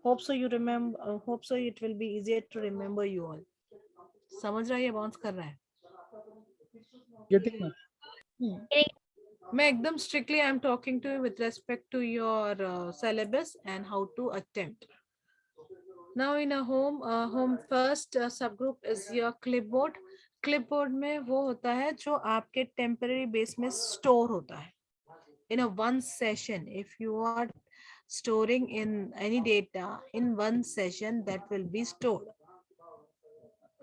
S1: Hope so you remember. Hope so it will be easier to remember you all. समझ रहा है या bounce कर रहा है?
S2: Getting ma'am.
S1: मैं एकदम strictly I'm talking to you with respect to your syllabus and how to attempt. Now in a home first subgroup is your clipboard. Clipboard में वो होता है जो आपके temporary base में store होता है. In a one session, if you are storing in any data in one session, that will be stored.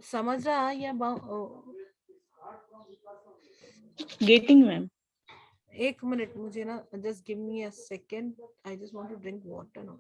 S1: समझ रहा है या
S3: Getting, ma'am.
S1: एक मिनट मुझे ना just give me a second. I just want to drink water now.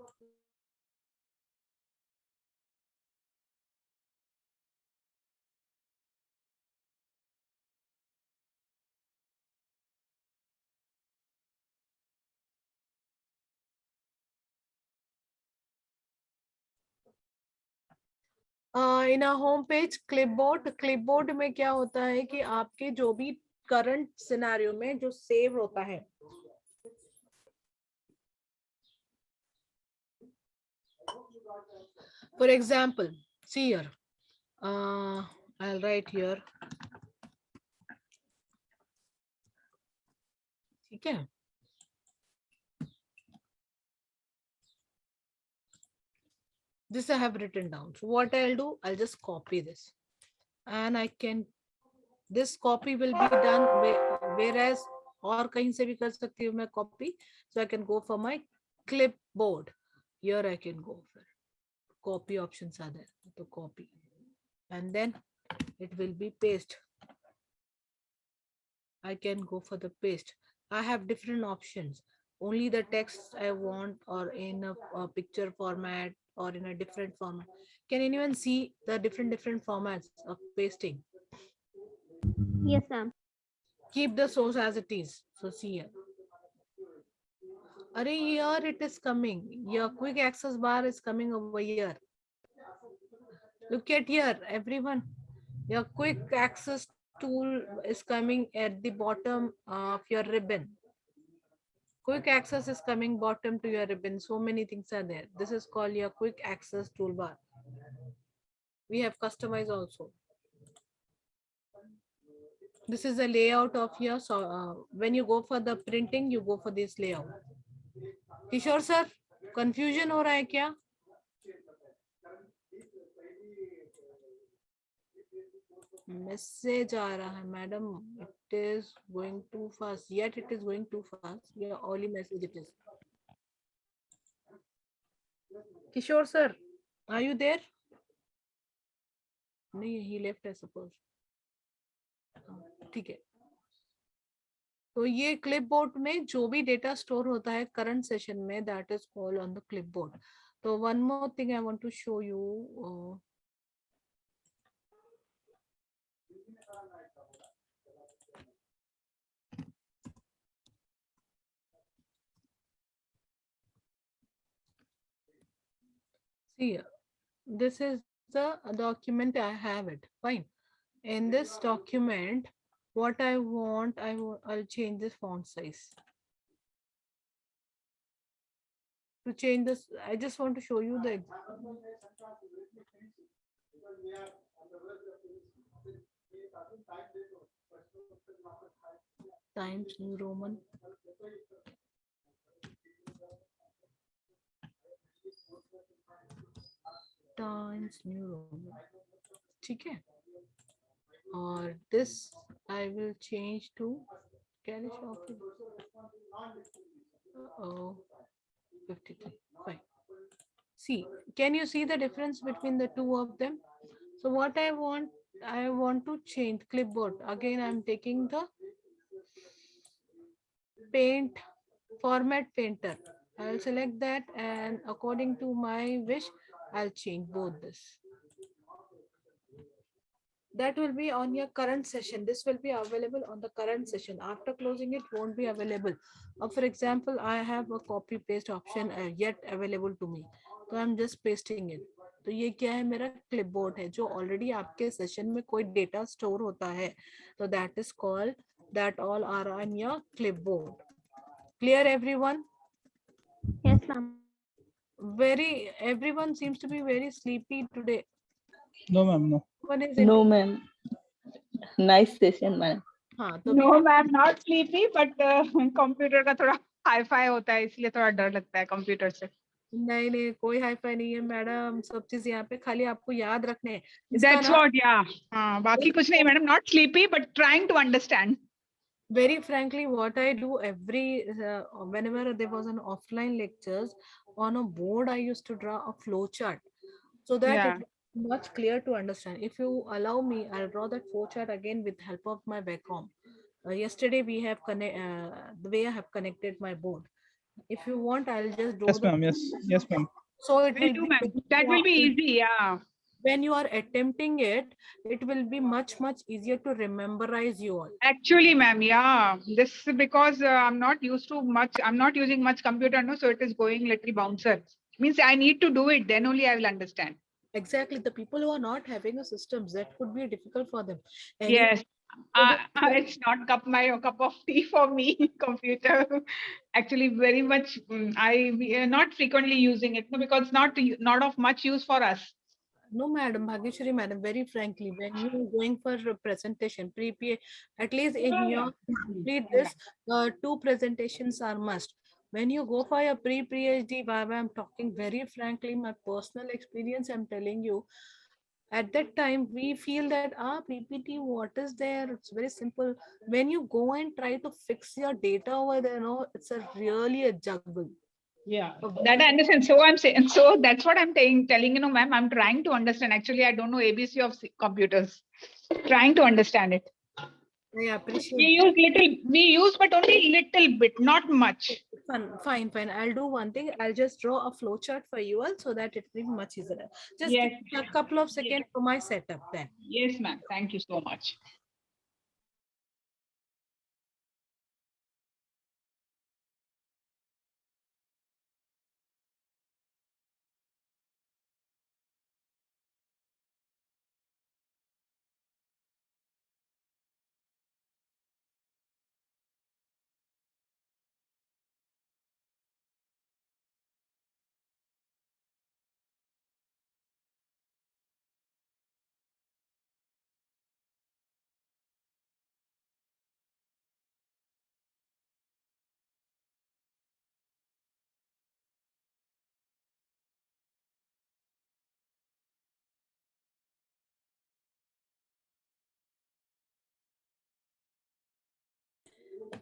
S1: In a home page clipboard में क्या होता है कि आपके जो भी करंट सिनेरियो में जो सेव होता है, for example see here, I'll write here. ठीक है, this I have written down. So what I'll do, I'll just copy this and I can, this copy will be done whereas और कहीं से भी कर सकती हूँ मैं copy. So I can go for my clipboard. Here I can go for copy options are there. So copy and then it will be paste. I can go for the paste. I have different options. Only the text I want or in a picture format or in a different format. Can anyone see the different formats of pasting?
S5: Yes, ma'am.
S1: Keep the source as it is. So see here. Array, here it is coming. Your quick access bar is coming over here. Look at here, everyone. Your quick access tool is coming at the bottom of your ribbon. Quick access is coming bottom to your ribbon. So many things are there. This is called your quick access toolbar. We have customized also. This is the layout of your, so when you go for the printing, you go for this layout. Kishore sir, confusion हो रहा है क्या? Message आ रहा है, madam. It is going too fast. Yet it is going too fast. Your only message it is. Kishore sir, are you there? नहीं, he left I suppose. ठीक है. तो ये क्लिपबोर्ड में जो भी डेटा स्टोर होता है करंट सेशन में, that is called on the clipboard. तो one more thing I want to show you. See, this is the document. I have it. Fine. In this document, what I want, I'll change this font size. To change this, I just want to show you the Times New Roman. Times New Roman, ठीक है। और this I will change to कैलिश of 53. Fine. See, can you see the difference between the two of them? So what I want to change clipboard. Again, I'm taking the paint format painter. I'll select that, and according to my wish, I'll change both this. That will be on your current session. This will be available on the current session. After closing, it won't be available. For example, I have a copy paste option yet available to me. So I'm just pasting it. तो ये क्या है, मेरा clipboard है जो already आपके session में कोई data store होता है. So that is called, that all are on your clipboard. Clear everyone?
S5: Yes, ma'am.
S1: Everyone seems to be very sleepy today.
S2: No, ma'am, no.
S1: One is
S3: No, ma'am. Nice session, ma'am.
S1: हाँ तो
S8: no ma'am not sleepy but computer का थोड़ा hi-fi होता है इसलिए थोड़ा डर लगता है कंप्यूटर से.
S1: नहीं नहीं, कोई हाई फाई नहीं है मैडम, सब चीज यहाँ पे खाली आपको याद रखने हैं. इसका
S8: दैट्स
S1: ना
S8: व्हाट या हाँ बाकी कुछ नहीं madam. Not sleepy but trying to understand.
S1: very frankly, what I do every whenever there was an offline lectures, on a board I used to draw a flow chart so that
S8: Yeah.
S1: it was much clear to understand. If you allow me, I'll draw that flow chart again with help of my background. Yesterday we have the way I have connected my board. If you want, I'll just draw
S2: Yes, ma'am. Yes, ma'am.
S1: so it
S8: Me
S1: will
S8: too,
S1: be
S8: ma'am. That will be easy. Yeah.
S1: when you are attempting it, it will be much easier to rememberize you all.
S8: Actually, ma'am, yeah. This because I'm not used to much. I'm not using much computer, no. So it is going little bouncer. Means I need to do it. Then only I will understand.
S1: Exactly, the people who are not having a systems, that could be difficult for them.
S8: Yes. It's not my cup of tea for me. Computer, actually, very much. We are not frequently using it, no, because not of much use for us.
S1: No, madam, Bhageshwari, madam, very frankly, when you are going for a presentation, at least in your complete this, 2 presentations are must. When you go for your pre-PhD, Baba, I'm talking very frankly, my personal experience, I'm telling you, at that time, we feel that, PPT, what is there? It's very simple. When you go and try to fix your data over there, no, it's really a juggle.
S8: Yeah, that I understand. So I'm saying, so that's what I'm telling you, ma'am. I'm trying to understand. Actually, I don't know ABC of computers. Trying to understand it.
S1: I appreciate.
S8: We use, but only little bit, not much.
S1: Fine. I'll do one thing. I'll just draw a flow chart for you all so that it will be much easier. Just
S8: Yes.
S1: give me a couple of seconds for my setup then.
S8: Yes, ma'am. Thank you so much.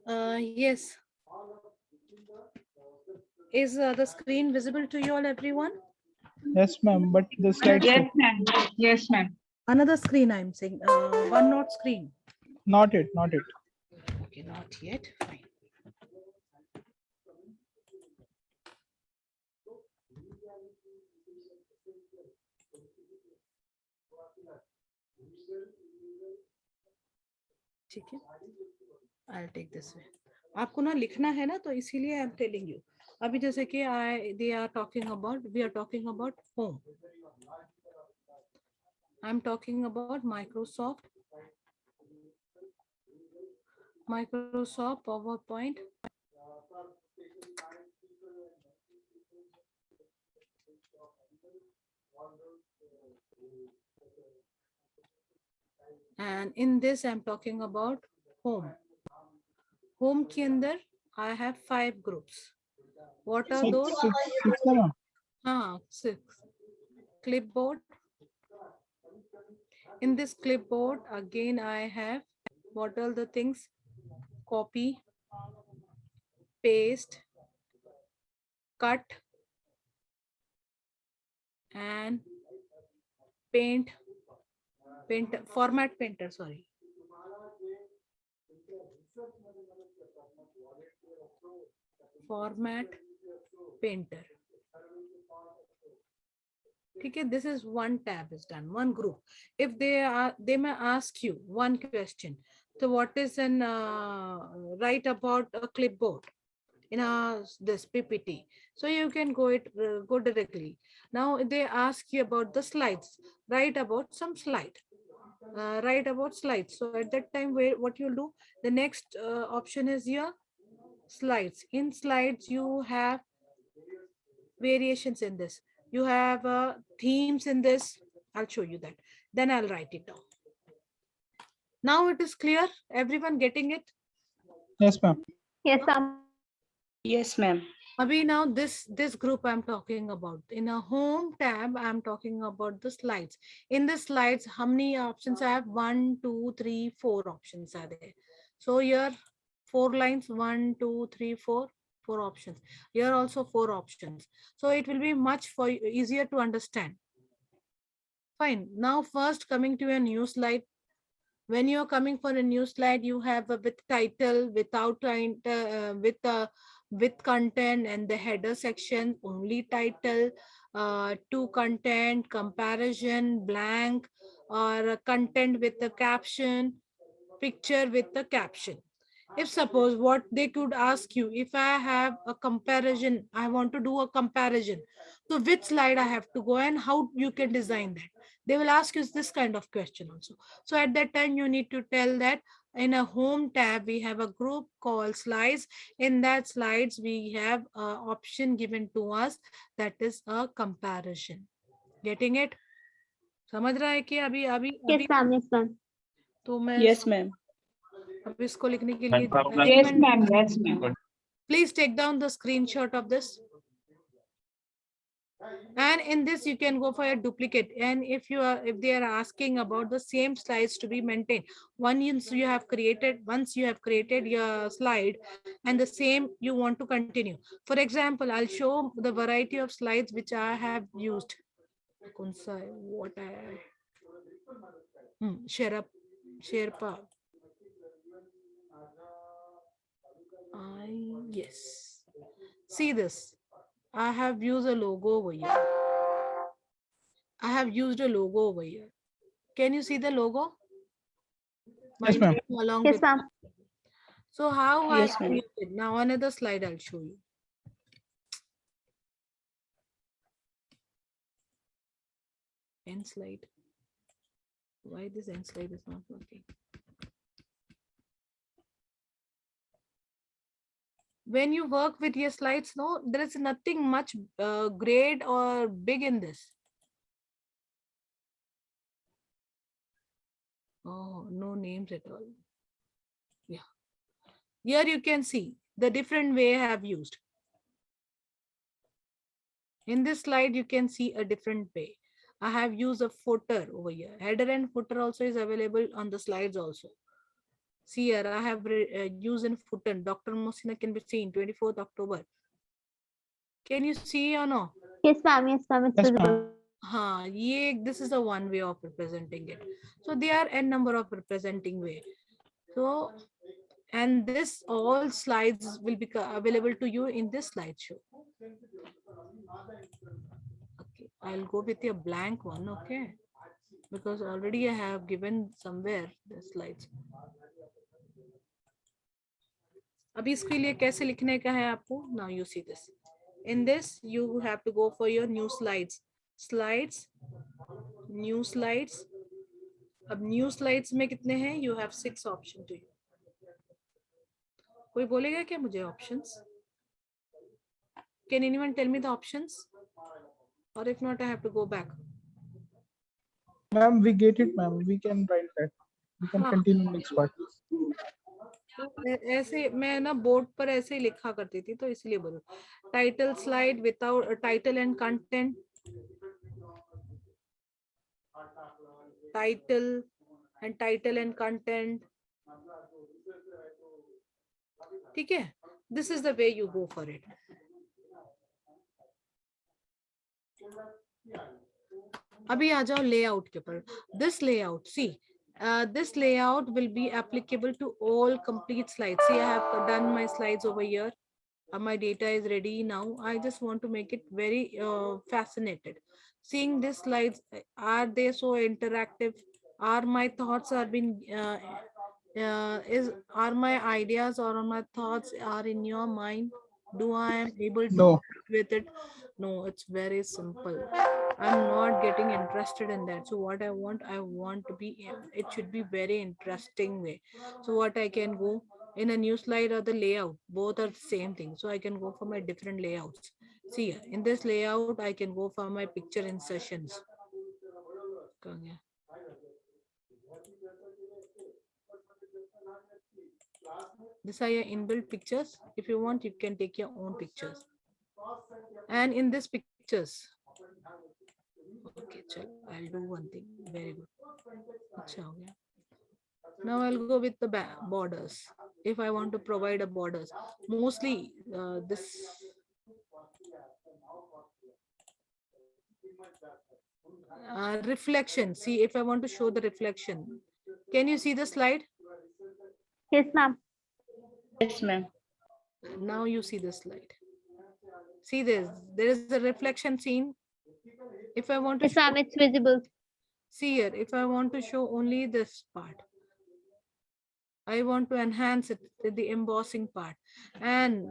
S1: Yes. Is the screen visible to you all, everyone?
S2: Yes, ma'am. But the slide show.
S8: Yes, ma'am. Yes, ma'am.
S1: Another screen, I'm saying, OneNote screen.
S2: Not it. Not it.
S1: Okay, not yet. Fine. ठीक है, I'll take this way. आपको ना लिखना है ना, तो इसीलिए I'm telling you. अभी जैसे कि we are talking about home. I'm talking about Microsoft PowerPoint. And in this I'm talking about home. Home के अंदर I have 5 groups. What are those?
S2: Six, ma'am.
S1: हाँ, 6. clipboard. In this clipboard, again, I have what are the things? Copy, paste, cut, and paint, format painter, sorry. Format painter. Okay, this is one tab is done, one group. If they may ask you one question. So what is an write about a clipboard in this PPT? So you can go directly. Now they ask you about the slides. Write about some slide. Write about slides. So at that time, what you'll do? The next option is your slides. In slides, you have variations in this. You have themes in this. I'll show you that. Then I'll write it down. Now it is clear. Everyone getting it?
S2: Yes, ma'am.
S5: Yes, ma'am.
S3: Yes, ma'am.
S1: Abhi, now this group I'm talking about. In a home tab, I'm talking about the slides. In the slides, how many options I have? 1, 2, 3, 4 options are there. So here 4 lines, 1, 2, 3, 4 options. Here also 4 options. So it will be much easier to understand. Fine. Now first coming to a new slide. When you're coming for a new slide, you have a with title, without with content, and the header section, only title, to content, comparison, blank, or content with the caption, picture with the caption. If suppose what they could ask you, if I have a comparison, I want to do a comparison, so which slide I have to go and how you can design that. They will ask you this kind of question also. So at that time, you need to tell that in a home tab, we have a group called slides. In that slides, we have an option given to us that is a comparison. Getting it? समझ रहा है कि अभी अभी
S5: Yes,
S1: अभी
S5: ma'am. Yes, ma'am.
S1: तो मैं
S3: Yes, ma'am.
S1: अब इसको लिखने के लिए
S8: Yes, ma'am. Yes, ma'am.
S1: please take down the screenshot of this. And in this, you can go for a duplicate. And if they are asking about the same slides to be maintained, once you have created your slide and the same you want to continue. For example, I'll show the variety of slides which I have used. Sherpa. Yes. See this. I have used a logo over here. I have used a logo over here. Can you see the logo?
S2: Yes, ma'am.
S1: Along
S5: Yes,
S1: with
S5: ma'am.
S1: So how
S3: Yes,
S1: I
S3: ma'am.
S1: created. Now another slide I'll show you. End slide. Why this end slide is not working? When you work with your slides, no, there is nothing much great or big in this. Oh, no names at all. Yeah. Here you can see the different way I have used. In this slide, you can see a different way. I have used a footer over here. Header and footer also is available on the slides also. See here, I have used in footer. Dr. Mosina can be seen 24th October. Can you see or no?
S5: Yes, ma'am. Yes, ma'am. It's
S2: Yes,
S5: visible.
S2: ma'am.
S1: This is a one way of representing it. So there are n number of representing way. So, and this all slides will be available to you in this slideshow. Okay, I'll go with a blank one, okay? Because already I have given somewhere the slides. अभी इसके लिए कैसे लिखने का है आपको? Now you see this. In this, you have to go for your new slides. New slides. अब new slides में कितने हैं? You have 6 options to you. कोई बोलेगा क्या मुझे options? Can anyone tell me the options? Or if not, I have to go back.
S2: Ma'am, we get it, ma'am. We can write that. We can continue next part.
S1: ऐसे मैं ना board पर ऐसे ही लिखा करती थी तो इसलिए बोलो title slide without title and content title and content. Okay, this is the way you go for it. अभी आ जाओ layout के ऊपर. This layout, see, this layout will be applicable to all complete slides. See, I have done my slides over here. My data is ready now. I just want to make it very fascinated. Seeing these slides, are they so interactive? Are my thoughts are being are my ideas or my thoughts are in your mind? Do I am able to
S2: No.
S1: connect with it? No, it's very simple. I'm not getting interested in that. So what I want to be, it should be very interesting way. So what I can go in a new slide or the layout, both are the same thing. So I can go for my different layouts. See here, in this layout, I can go for my picture insertions. These are your inbuilt pictures. If you want, you can take your own pictures. And in this pictures, okay, chalo, I'll do one thing. Very good. Acha ho gaya. Now I'll go with the borders. If I want to provide a borders, mostly this. Reflection. See, if I want to show the reflection, can you see the slide?
S5: Yes, ma'am.
S3: Yes, ma'am.
S1: Now you see the slide. See this, there is a reflection scene. If I want to
S5: Yes, ma'am, it's visible.
S1: see here, if I want to show only this part, I want to enhance it with the embossing part. And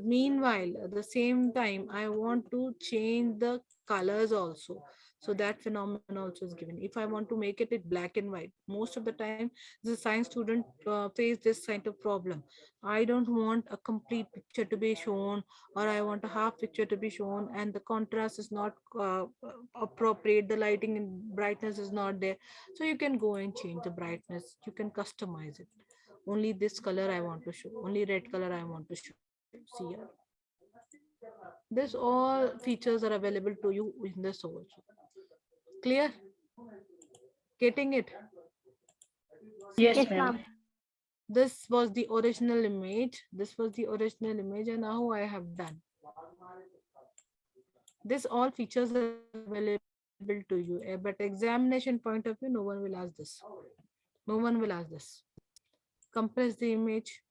S1: meanwhile, at the same time, I want to change the colors also. So that phenomenon also is given. If I want to make it black and white, most of the time, the science student face this kind of problem. I don't want a complete picture to be shown, or I want a half picture to be shown, and the contrast is not appropriate. The lighting and brightness is not there. So you can go and change the brightness. You can customize it. Only this color I want to show, only red color I want to show. See here. This all features are available to you in this also. Clear? Getting it?
S3: Yes,
S5: Yes,
S3: ma'am.
S5: ma'am.
S1: This was the original image. This was the original image, and now I have done. This all features are available to you, but examination point of view, no one will ask this. No one will ask this. Compress the image.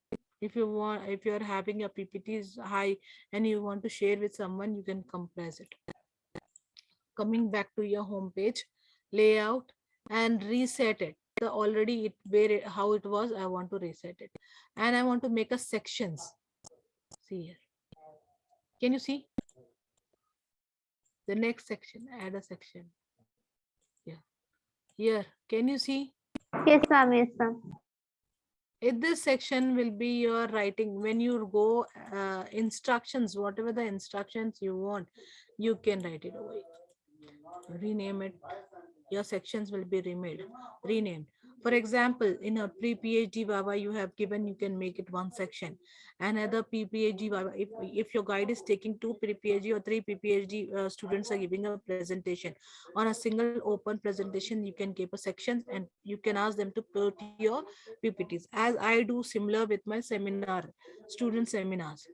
S1: If you want, if you are having a PPT is high and you want to share with someone, you can compress it. Coming back to your home page, layout and reset it. The already it where it, how it was, I want to reset it, and I want to make a sections. See here. Can you see the next section? Add a section. Yeah. Here. Can you see?
S5: Yes, ma'am. Yes, ma'am.
S1: In this section will be your writing. When you go instructions, whatever the instructions you want, you can write it over here. Rename it. Your sections will be renamed. For example, in a pre-PhD Baba you have given, you can make it one section. Another pre-PhD Baba, if your guide is taking 2 pre-PhD or 3 pre-PhD students are giving a presentation, on a single open presentation, you can keep a section and you can ask them to put your PPTs, as I do similar with my seminar, student seminars.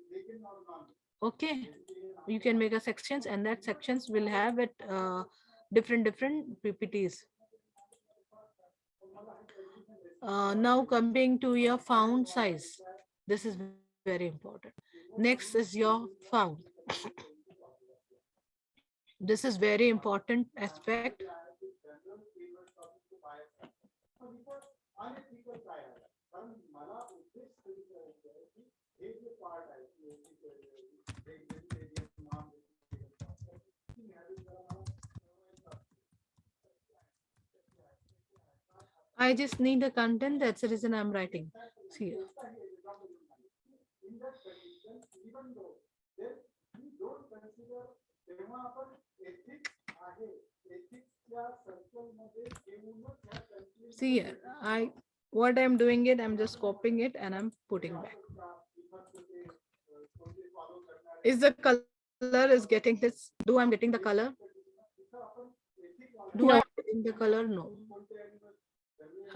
S1: Okay, you can make a sections, and that sections will have it different PPTs. Now coming to your font size, this is very important. Next is your font. This is very important aspect. I just need the content. That's the reason I'm writing. See. See here, what I'm doing it, I'm just copying it and I'm putting back. Is the color is getting this? Do I'm getting the color? Do
S5: No.
S1: I getting the color? No.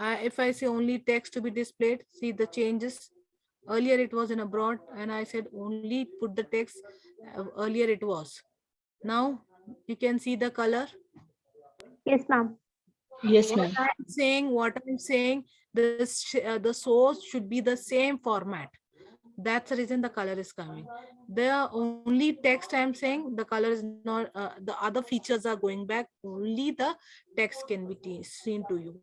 S1: If I say only text to be displayed, see the changes. Earlier it was in a broad and I said only put the text. Earlier it was. Now you can see the color.
S5: Yes, ma'am.
S3: Yes, ma'am.
S1: What I'm saying, the source should be the same format. That's the reason the color is coming. The only text I'm saying, the color is not, the other features are going back. Only the text can be seen to you.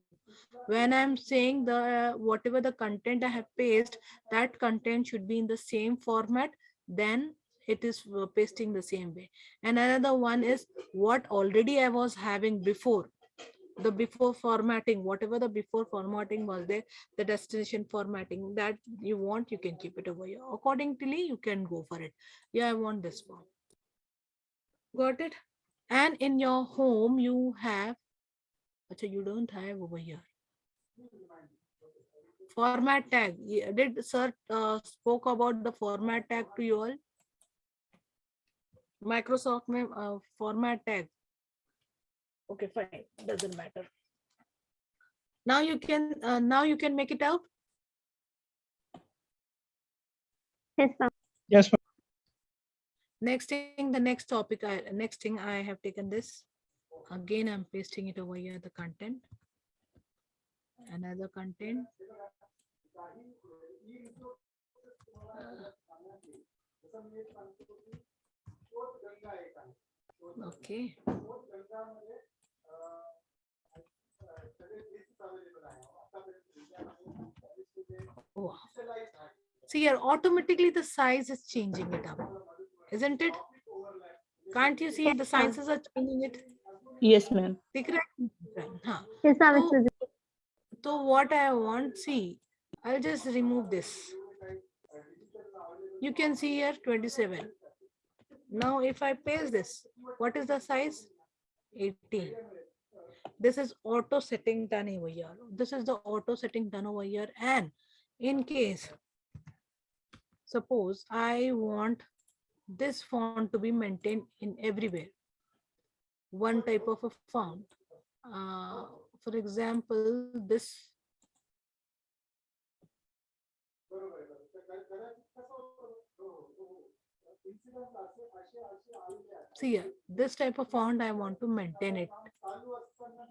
S1: When I'm saying whatever the content I have pasted, that content should be in the same format, then it is pasting the same way. And another one is what already I was having before. The before formatting, whatever the before formatting was there, the destination formatting that you want, you can keep it over here. Accordingly, you can go for it. Yeah, I want this form. Got it? And in your home, you have, actually, you don't have over here. Format tag. Did sir spoke about the format tag to you all? Microsoft format tag. Okay, fine. Doesn't matter. Now you can make it out.
S5: Yes, ma'am.
S2: Yes, ma'am.
S1: Next thing I have taken this. Again, I'm pasting it over here, the content. Another content. Okay. Wow. See here, automatically the size is changing it up, isn't it? Can't you see the sizes are changing it?
S3: Yes, ma'am.
S1: दिख रहा है? हाँ.
S5: Yes, ma'am. It's
S1: So,
S5: visible.
S1: so what I want, see, I'll just remove this. You can see here 27. Now if I paste this, what is the size? 18. This is auto setting done over here. This is the auto setting done over here. And in case, suppose I want this font to be maintained in everywhere. One type of a font. For example, this. See here, this type of font, I want to maintain it.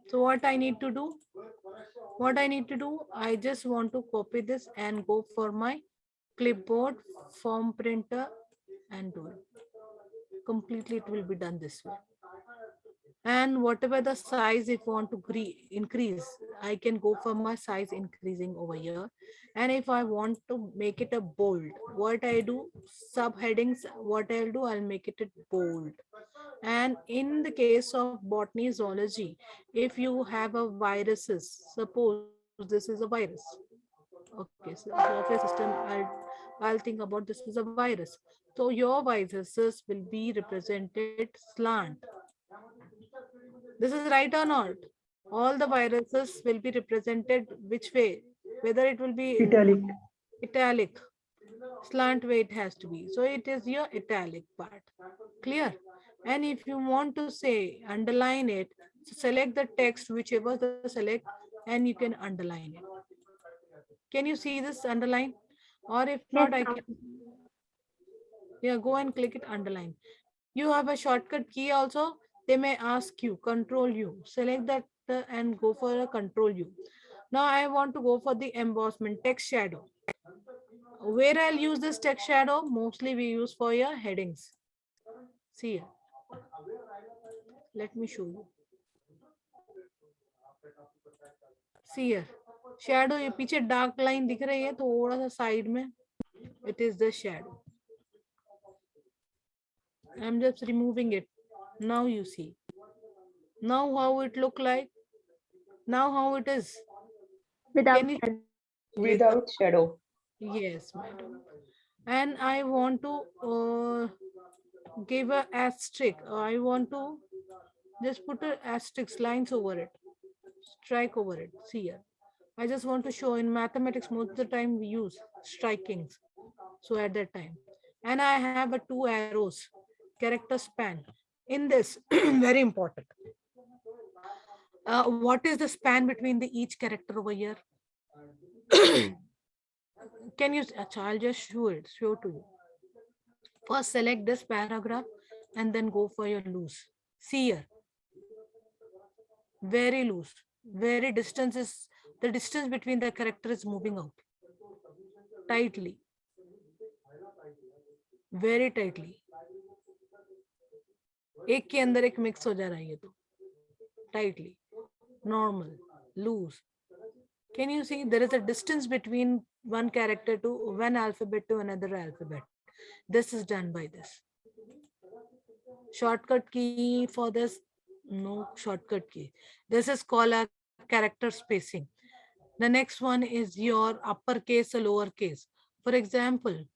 S1: So what I need to do? I just want to copy this and go for my clipboard, form printer, and do it. Completely, it will be done this way. And whatever the size, if you want to increase, I can go for my size increasing over here. And if I want to make it a bold, what I do, subheadings, what I'll do, I'll make it a bold. And in the case of botany zoology, if you have a viruses, suppose this is a virus. Okay, so software system, I'll think about this is a virus. So your viruses will be represented slant. This is right or not? All the viruses will be represented which way? Whether it will be italic, slant way it has to be. So it is your italic part. Clear? And if you want to say underline it, so select the text, whichever the select, and you can underline it. Can you see this underline? Or if not,
S5: Yes,
S1: I
S5: ma'am.
S1: can. Yeah, go and click it underline. You have a shortcut key also. They may ask you control U. Select that and go for a control U. Now I want to go for the embossment text shadow. Where I'll use this text shadow, mostly we use for your headings. See here. Let me show you. See here. Shadow ये पीछे dark line दिख रही है थोड़ा सा side में. It is the shadow. I'm just removing it. Now you see. Now how it look like. Now how it is.
S5: Without
S1: Can you-
S5: shadow.
S3: Without shadow.
S1: Yes, madam. And I want to give a asterisk. I want to just put a asterisk lines over it. Strike over it. See here. I just want to show in mathematics most of the time we use strikings. So at that time. And I have a 2 arrows, character span. In this, very important. What is the span between the each character over here? Can you, I'll just show to you. First select this paragraph and then go for your loose. See here, very loose, very distance is, the distance between the character is moving out tightly, very tightly. एक के अंदर एक mix हो जा रहा है ये तो, tightly, normal, loose. Can you see there is a distance between one character to one alphabet to another alphabet? This is done by this. Shortcut key for this, no shortcut key. This is called a character spacing. The next one is your uppercase or lowercase. For example,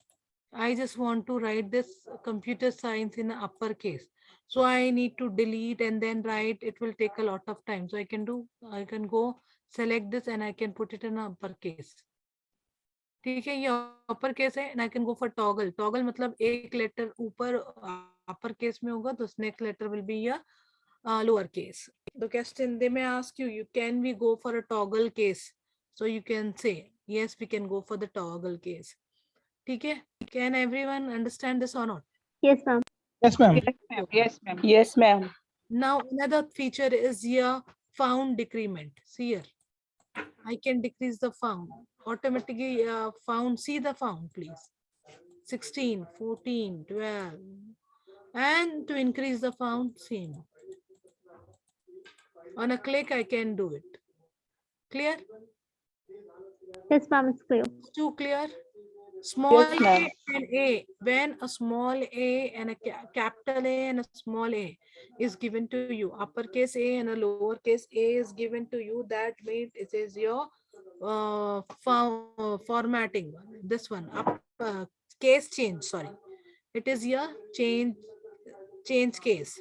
S1: I just want to write this computer science in uppercase. So I need to delete and then write. It will take a lot of time. So I can go select this and I can put it in uppercase. ठीक है, ये upper case है, and I can go for toggle. Toggle मतलब एक letter ऊपर upper case में होगा तो next letter will be a lower case. The question they may ask you, can we go for a toggle case? So you can say yes, we can go for the toggle case. ठीक है? Can everyone understand this or not?
S5: Yes, ma'am.
S2: Yes, ma'am.
S8: Yes, ma'am. Yes, ma'am.
S3: Yes, ma'am.
S1: Now another feature is your found decrement. See here, I can decrease the found automatically. Found, see the found please, 16, 14, 12, and to increase the found, same. On a click I can do it. Clear?
S5: Yes, ma'am. It's clear.
S1: Too clear? Small
S3: Yes, ma'am.
S1: a and a, when a small a and a capital A and a small a is given to you, uppercase A and a lowercase a is given to you, that means it is your formatting. This one, case change, sorry. It is your change case.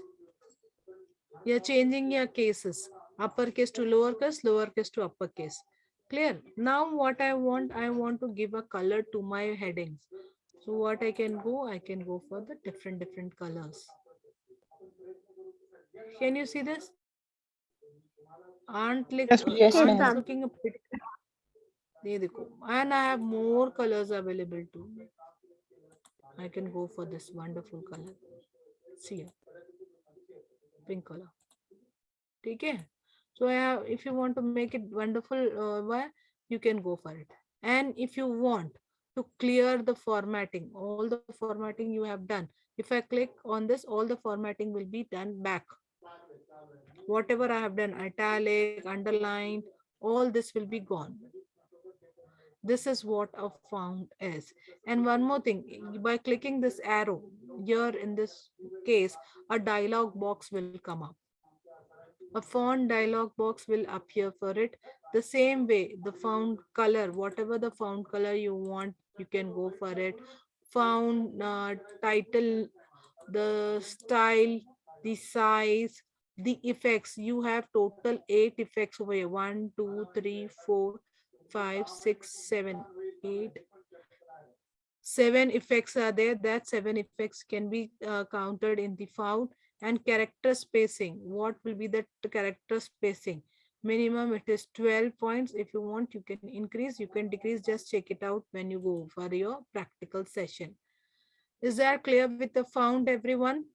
S1: You're changing your cases, uppercase to lowercase to uppercase. Clear? Now what I want to give a color to my headings. So what I can go for the different colors. Can you see this? Aren't like
S2: Yes,
S3: Yes,
S1: aren't
S3: ma'am.
S1: looking a bit. ये देखो, and I have more colors available too. I can go for this wonderful color. See here, pink color. ठीक है? So if you want to make it wonderful, you can go for it. And if you want to clear the formatting, all the formatting you have done, if I click on this, all the formatting will be done back. Whatever I have done, italic, underlined, all this will be gone. This is what a font is. And one more thing, by clicking this arrow here in this case, a dialog box will come up. A font dialog box will appear for it. The same way, the font color, whatever the font color you want, you can go for it. Font title, the style, the size, the effects. You have total 8 effects over here. 1, 2, 3, 4, 5, 6, 7, 8. 7 effects are there. That 7 effects can be counted in the font. And character spacing, what will be the character spacing? Minimum it is 12 points. If you want, you can increase, you can decrease. Just check it out when you go for your practical session. Is that clear with the font, everyone?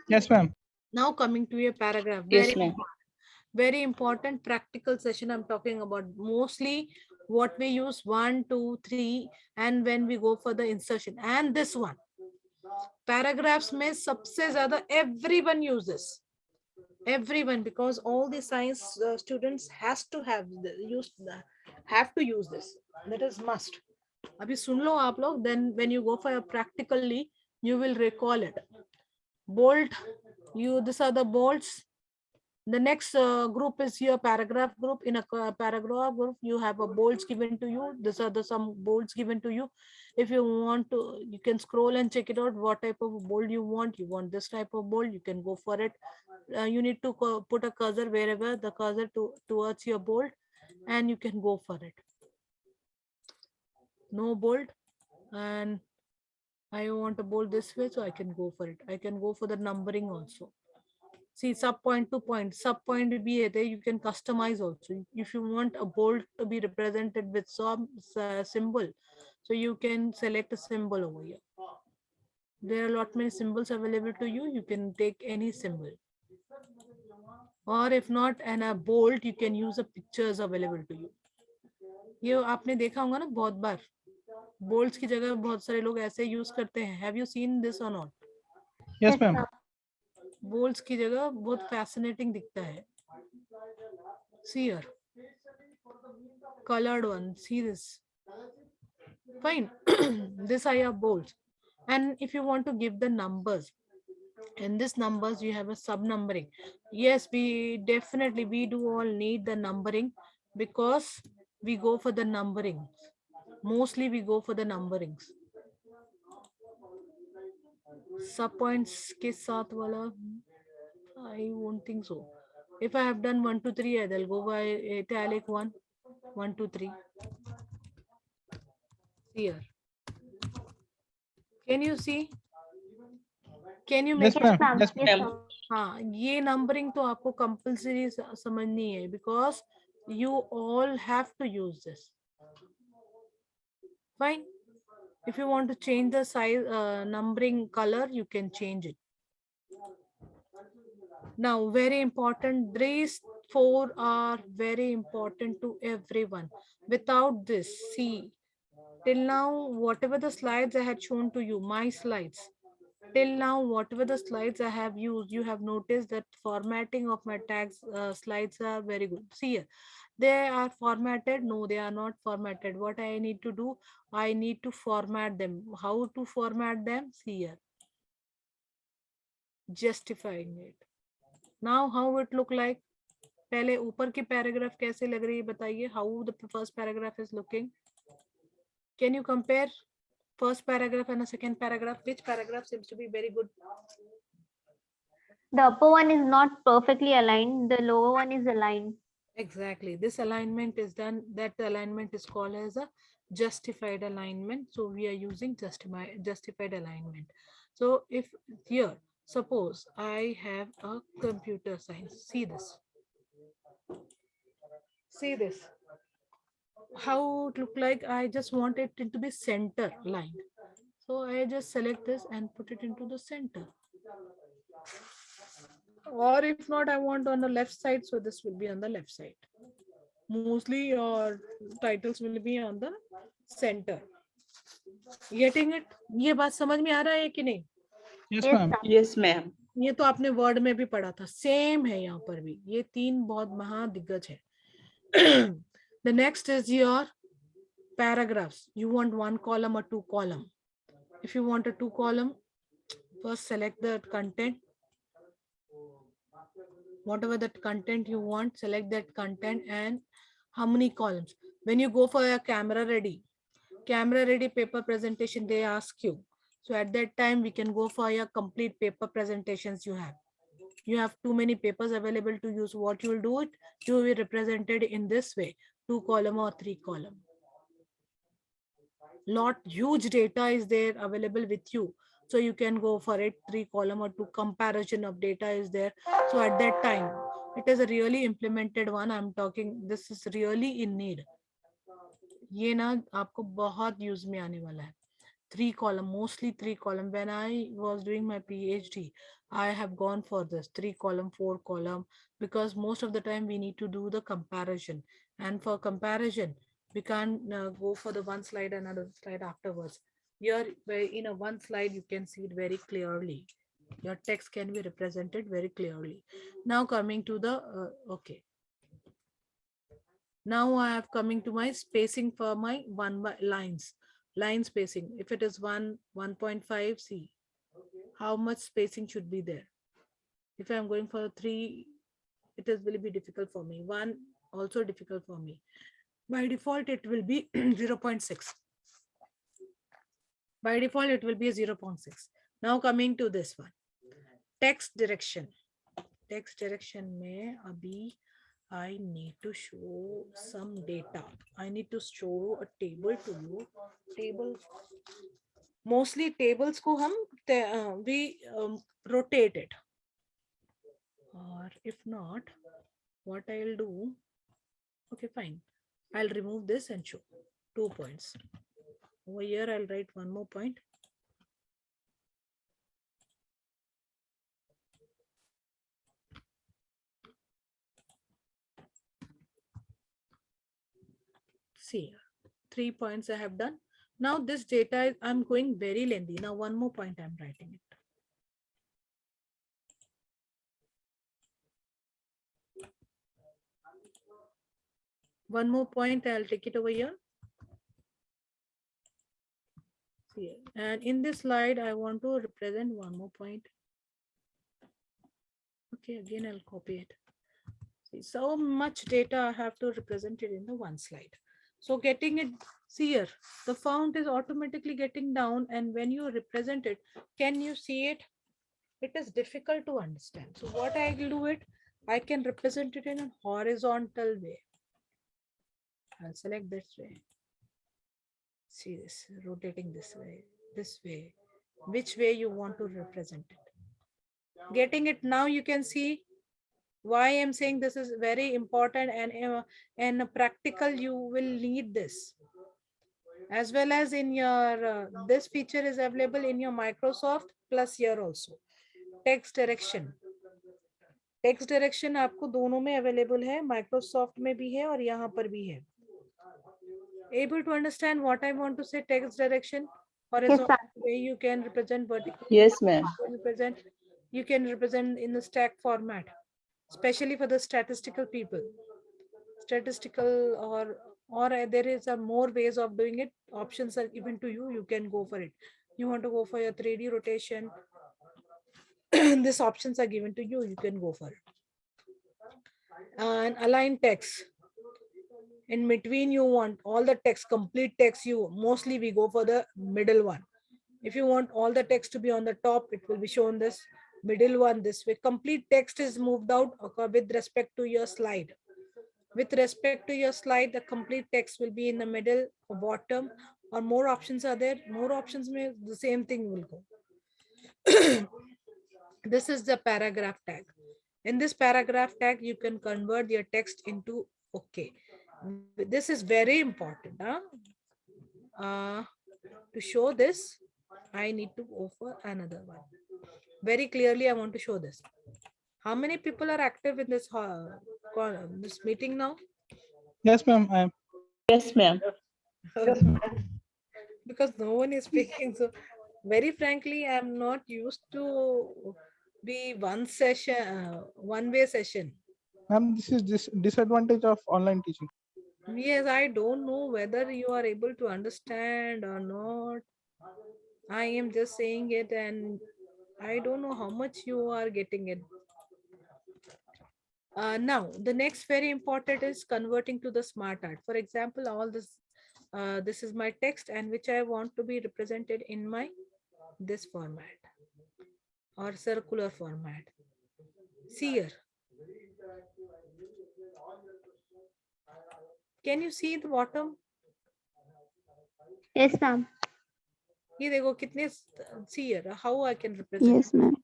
S2: Yes, ma'am.
S1: Now coming to your paragraph.
S3: Yes, ma'am.
S1: Very important practical session I'm talking about. Mostly what we use 1, 2, 3, and when we go for the insertion. And this one. Paragraphs में सबसे ज़्यादा everyone uses, everyone, because all the science students have to use this. That is must. अभी सुन लो आप लोग, then when you go for a practically, you will recall it. Bold, these are the bolds. The next group is your paragraph group. In a paragraph group, you have a bolds given to you. These are some bolds given to you. If you want to, you can scroll and check it out. What type of bold you want? You want this type of bold, you can go for it. You need to put a cursor wherever the cursor towards your bold, and you can go for it. No bold, and I want to bold this way, so I can go for it. I can go for the numbering also. See, sub point to point, sub point be there. You can customize also. If you want a bold to be represented with some symbol, so you can select a symbol over here. There are a lot many symbols available to you. You can take any symbol. Or if not, and a bold, you can use a pictures available to you. ये आपने देखा होगा ना बहुत बार, बोल्ड्स की जगह बहुत सारे लोग ऐसे यूज करते हैं. Have you seen this or not?
S2: Yes, ma'am.
S1: बोल्ड्स की जगह बहुत fascinating दिखता है. See here, colored one. See this. Fine. This are your bolds. And if you want to give the numbers, in this numbers you have a sub numbering. Yes, we definitely we do all need the numbering because we go for the numbering. Mostly we go for the numberings. Sub points के साथ वाला, I won't think so. If I have done 1 2 3, I'll go by italic 1 1 2 3. Here. Can you see? Can you make
S2: Yes, ma'am. Yes,
S5: Yes,
S2: ma'am.
S5: ma'am.
S1: हाँ, ये numbering तो आपको compulsory समझनी है because you all have to use this. Fine. If you want to change the size numbering color, you can change it. Now, very important, these 4 are very important to everyone. Without this, see, till now, whatever the slides I had shown to you, my slides, till now, whatever the slides I have used, you have noticed that formatting of my tags slides are very good. See here, they are formatted. No, they are not formatted. What I need to do, I need to format them. How to format them? See here, justifying it. Now, how it look like? पहले ऊपर की paragraph कैसे लग रही है बताइए. How the first paragraph is looking? Can you compare first paragraph and the second paragraph? Which paragraph seems to be very good?
S5: The upper one is not perfectly aligned. The lower one is aligned.
S1: Exactly. This alignment is done. That alignment is called as a justified alignment. So we are using justified alignment. So if here, suppose I have a computer science. See this. See this. How it look like? I just want it to be center line. So I just select this and put it into the center. Or if not, I want on the left side. So this will be on the left side. Mostly your titles will be on the center. Getting it? ये बात समझ में आ रहा है कि नहीं?
S2: Yes,
S5: Yes,
S2: ma'am.
S5: ma'am.
S3: Yes, ma'am.
S1: ये तो आपने वर्ड में भी पढ़ा था. सेम है यहाँ पर भी. ये 3 बहुत महादिग्गज है. The next is your paragraphs. You want 1 column or 2 column. If you want a 2 column, first select the content. Whatever that content you want, select that content and how many columns. When you go for a camera ready paper presentation, they ask you. So at that time, we can go for your complete paper presentations you have. You have too many papers available to use. What you will do it, you will be represented in this way, 2 column or 3 column. Lot huge data is there available with you. So you can go for it, 3 column or 2 comparison of data is there. So at that time, it is a really implemented one. I'm talking, this is really in need. ये ना आपको बहुत use में आने वाला है. 3 column, mostly 3 column. When I was doing my PhD, I have gone for this 3 column, 4 column, because most of the time we need to do the comparison. And for comparison, we can't go for the one slide and another slide afterwards. Here, in a one slide, you can see it very clearly. Your text can be represented very clearly. Now coming to the, okay. Now I have coming to my spacing for my lines. Line spacing. If it is 1.5, see how much spacing should be there. If I'm going for 3, it is will be difficult for me. 1 also difficult for me. By default, it will be 0.6. By default, it will be 0.6. Now coming to this one. Text direction. Text direction में अभी I need to show some data. I need to show a table to you. Table. Mostly tables को हम we rotate it. Or if not, what I'll do, okay, fine. I'll remove this and show 2 points. Over here, I'll write one more point. See, 3 points I have done. Now this data, I'm going very lengthy. Now one more point I'm writing it. One more point, I'll take it over here. See, and in this slide, I want to represent one more point. Okay, again, I'll copy it. See, so much data I have to represent it in the one slide. So getting it, see here, the font is automatically getting down, and when you represent it, can you see it? It is difficult to understand. So what I will do it, I can represent it in a horizontal way. I'll select this way. See this, rotating this way, which way you want to represent it. Getting it now, you can see why I'm saying this is very important, and practical, you will need this. As well as in your, this feature is available in your Microsoft plus here also. Text direction. Text direction आपको दोनों में available है, Microsoft में भी है और यहाँ पर भी है. Able to understand what I want to say? Text direction horizontal way you can represent vertical.
S3: Yes, ma'am.
S1: You can represent in the stack format, especially for the statistical people. Statistical or there is a more ways of doing it. Options are given to you. You can go for it. You want to go for your 3D rotation. These options are given to you. You can go for it. And align text. In between, you want all the text, complete text. You mostly we go for the middle one. If you want all the text to be on the top, it will be shown this middle one this way. Complete text is moved out with respect to your slide. With respect to your slide, the complete text will be in the middle or bottom, or more options are there. More options may the same thing will go. This is the paragraph tag. In this paragraph tag, you can convert your text into okay. This is very important. To show this, I need to offer another one. Very clearly, I want to show this. How many people are active in this this meeting now?
S2: Yes, ma'am. I am.
S3: Yes, ma'am.
S1: Because no one is speaking. So very frankly, I'm not used to be one session, one-way session.
S2: Ma'am, this is disadvantage of online teaching.
S1: Yes, I don't know whether you are able to understand or not. I am just saying it, and I don't know how much you are getting it. Now, the next very important is converting to the smart art. For example, all this, this is my text and which I want to be represented in my this format or circular format. See here. Can you see the bottom?
S5: Yes, ma'am.
S1: ये देखो कितने, see here how I can represent.
S9: Yes, ma'am.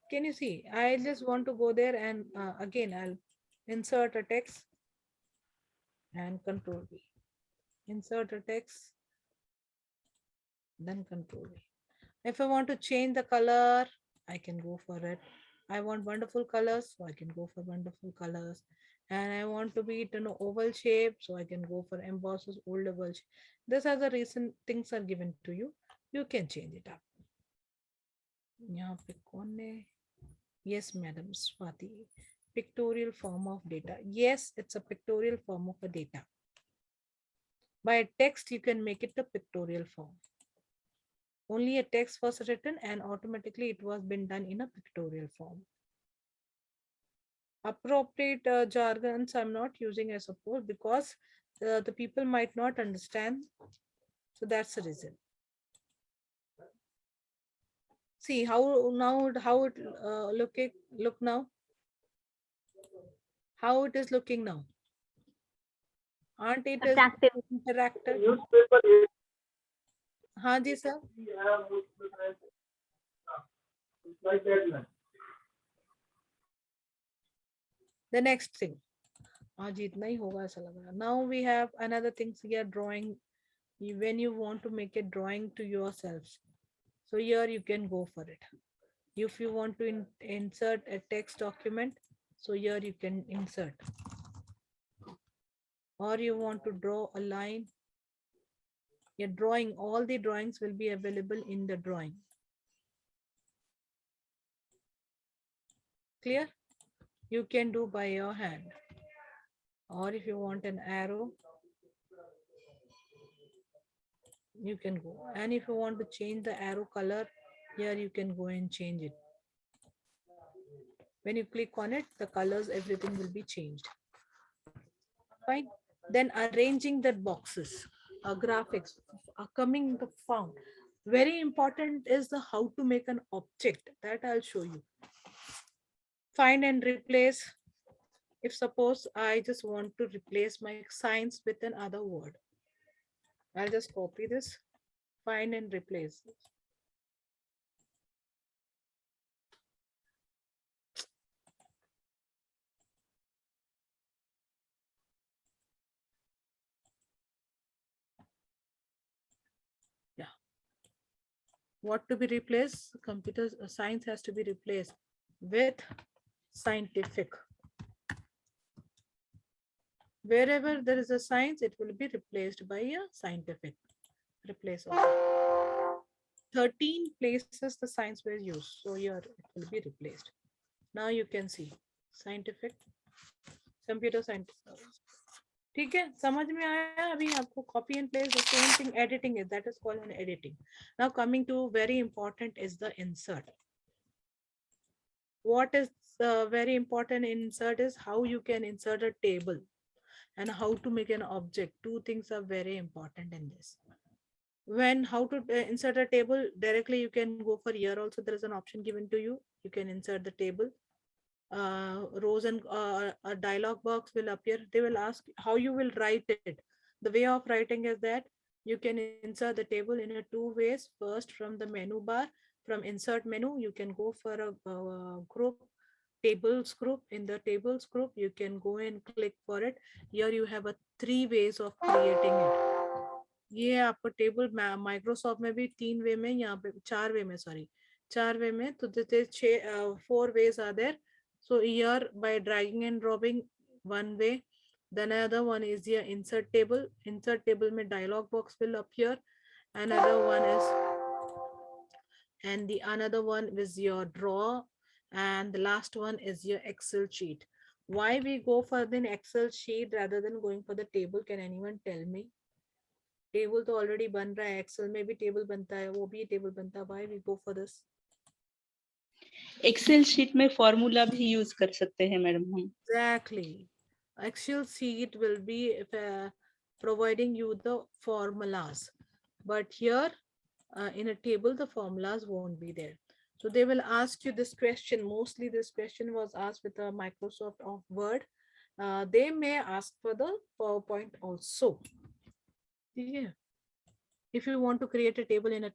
S1: Can you see? I just want to go there and again I'll insert a text and control V. Insert a text, then control V. If I want to change the color, I can go for it. I want wonderful colors, so I can go for wonderful colors. And I want to be in an oval shape, so I can go for embosses, old oval shape. These are the recent things are given to you. You can change it up. यहाँ पे कौन है? Yes, Madam Swati. Pictorial form of data. Yes, it's a pictorial form of a data. By text, you can make it a pictorial form. Only a text was written and automatically it was been done in a pictorial form. Appropriate jargons I'm not using, I suppose, because the people might not understand. So that's the reason. See how now how it look now. How it is looking now. Aren't it
S5: Attractive.
S1: interactive?
S7: Newspaper is
S1: हाँ जी sir.
S7: like that, ma'am.
S1: The next thing, आज इतना ही होगा ऐसा लग रहा. Now we have another things here, drawing. When you want to make a drawing to yourselves, so here you can go for it. If you want to insert a text document, so here you can insert. Or you want to draw a line, your drawing, all the drawings will be available in the drawing. Clear? You can do by your hand. Or if you want an arrow, you can go. And if you want to change the arrow color, here you can go and change it. When you click on it, the colors, everything will be changed. Fine. Then arranging the boxes, graphics, coming the found. Very important is the how to make an object, that I'll show you. Find and replace. If suppose I just want to replace my science with another word, I'll just copy this, find and replace. Yeah. What to be replaced? Computer science has to be replaced with scientific. Wherever there is a science, it will be replaced by a scientific. Replace all. 13 places the science was used. So here it will be replaced. Now you can see scientific, computer science. ठीक है, समझ में आया अभी आपको? Copy and paste, the same thing editing is, that is called an editing. Now coming to very important is the insert. What is very important in insert is how you can insert a table and how to make an object. Two things are very important in this. When how to insert a table directly, you can go for here also. There is an option given to you. You can insert the table. Rows and a dialog box will appear. They will ask how you will write it. The way of writing is that you can insert the table in a two ways. First, from the menu bar, from insert menu, you can go for a group, tables group. In the tables group, you can go and click for it. Here you have a three ways of creating it. ये आपको table Microsoft में भी तीन वे में, यहाँ पे चार वे में, सॉरी चार वे में, तो देते 4 ways are there. So here by dragging and dropping one way, then another one is the insert table. Insert table में dialog box will appear. Another one is, and the another one is your draw, and the last one is your Excel sheet. Why we go for the Excel sheet rather than going for the table? Can anyone tell me? Table तो already बन रहा है, Excel में भी table बनता है, वो भी टेबल बनता है. Why we go for this?
S3: Excel sheet में फॉर्मूला भी यूज कर सकते हैं मैडम हम.
S1: Exactly. Excel sheet will be providing you the formulas, but here in a table the formulas won't be there. So they will ask you this question. Mostly this question was asked with a Microsoft of Word. They may ask for the PowerPoint also. Yeah. If you want to create a table in a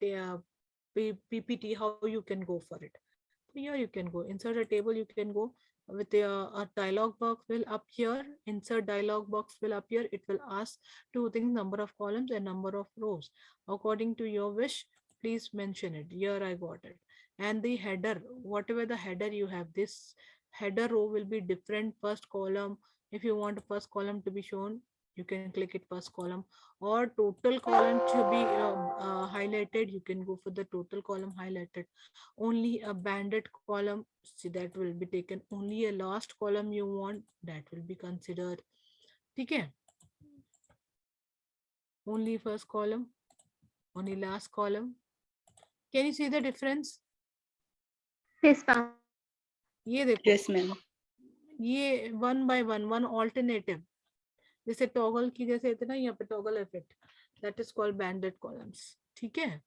S1: PPT, how you can go for it? Here you can go insert a table. You can go with a dialog box will appear. Insert dialog box will appear. It will ask two things: number of columns and number of rows. According to your wish, please mention it. Here I got it. And the header, whatever the header you have, this header row will be different. First column, if you want first column to be shown, you can click it first column, or total column to be highlighted. You can go for the total column highlighted. Only a banded column, see, that will be taken. Only a last column you want, that will be considered. Okay. Only first column, only last column. Can you see the difference?
S5: Yes, ma'am.
S1: ये देखो.
S3: Yes ma'am.
S1: ये one by one alternative. जैसे toggle की जैसे इतना, यहाँ पे toggle effect, that is called banded columns. ठीक है,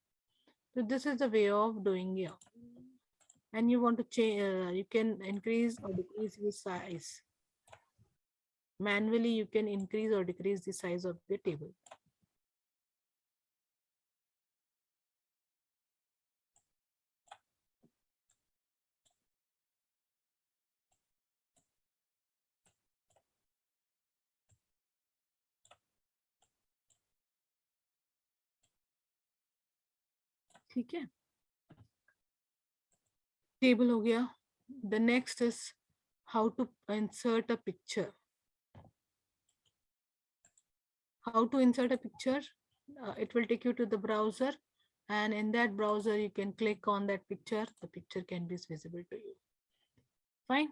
S1: तो this is the way of doing it. And you want to change, you can increase और decrease the size manually. You can increase or decrease the size of the table. ठीक है, table हो गया. The next is how to insert a picture. How to insert a picture? It will take you to the browser, and in that browser you can click on that picture. The picture can be visible to you. Fine.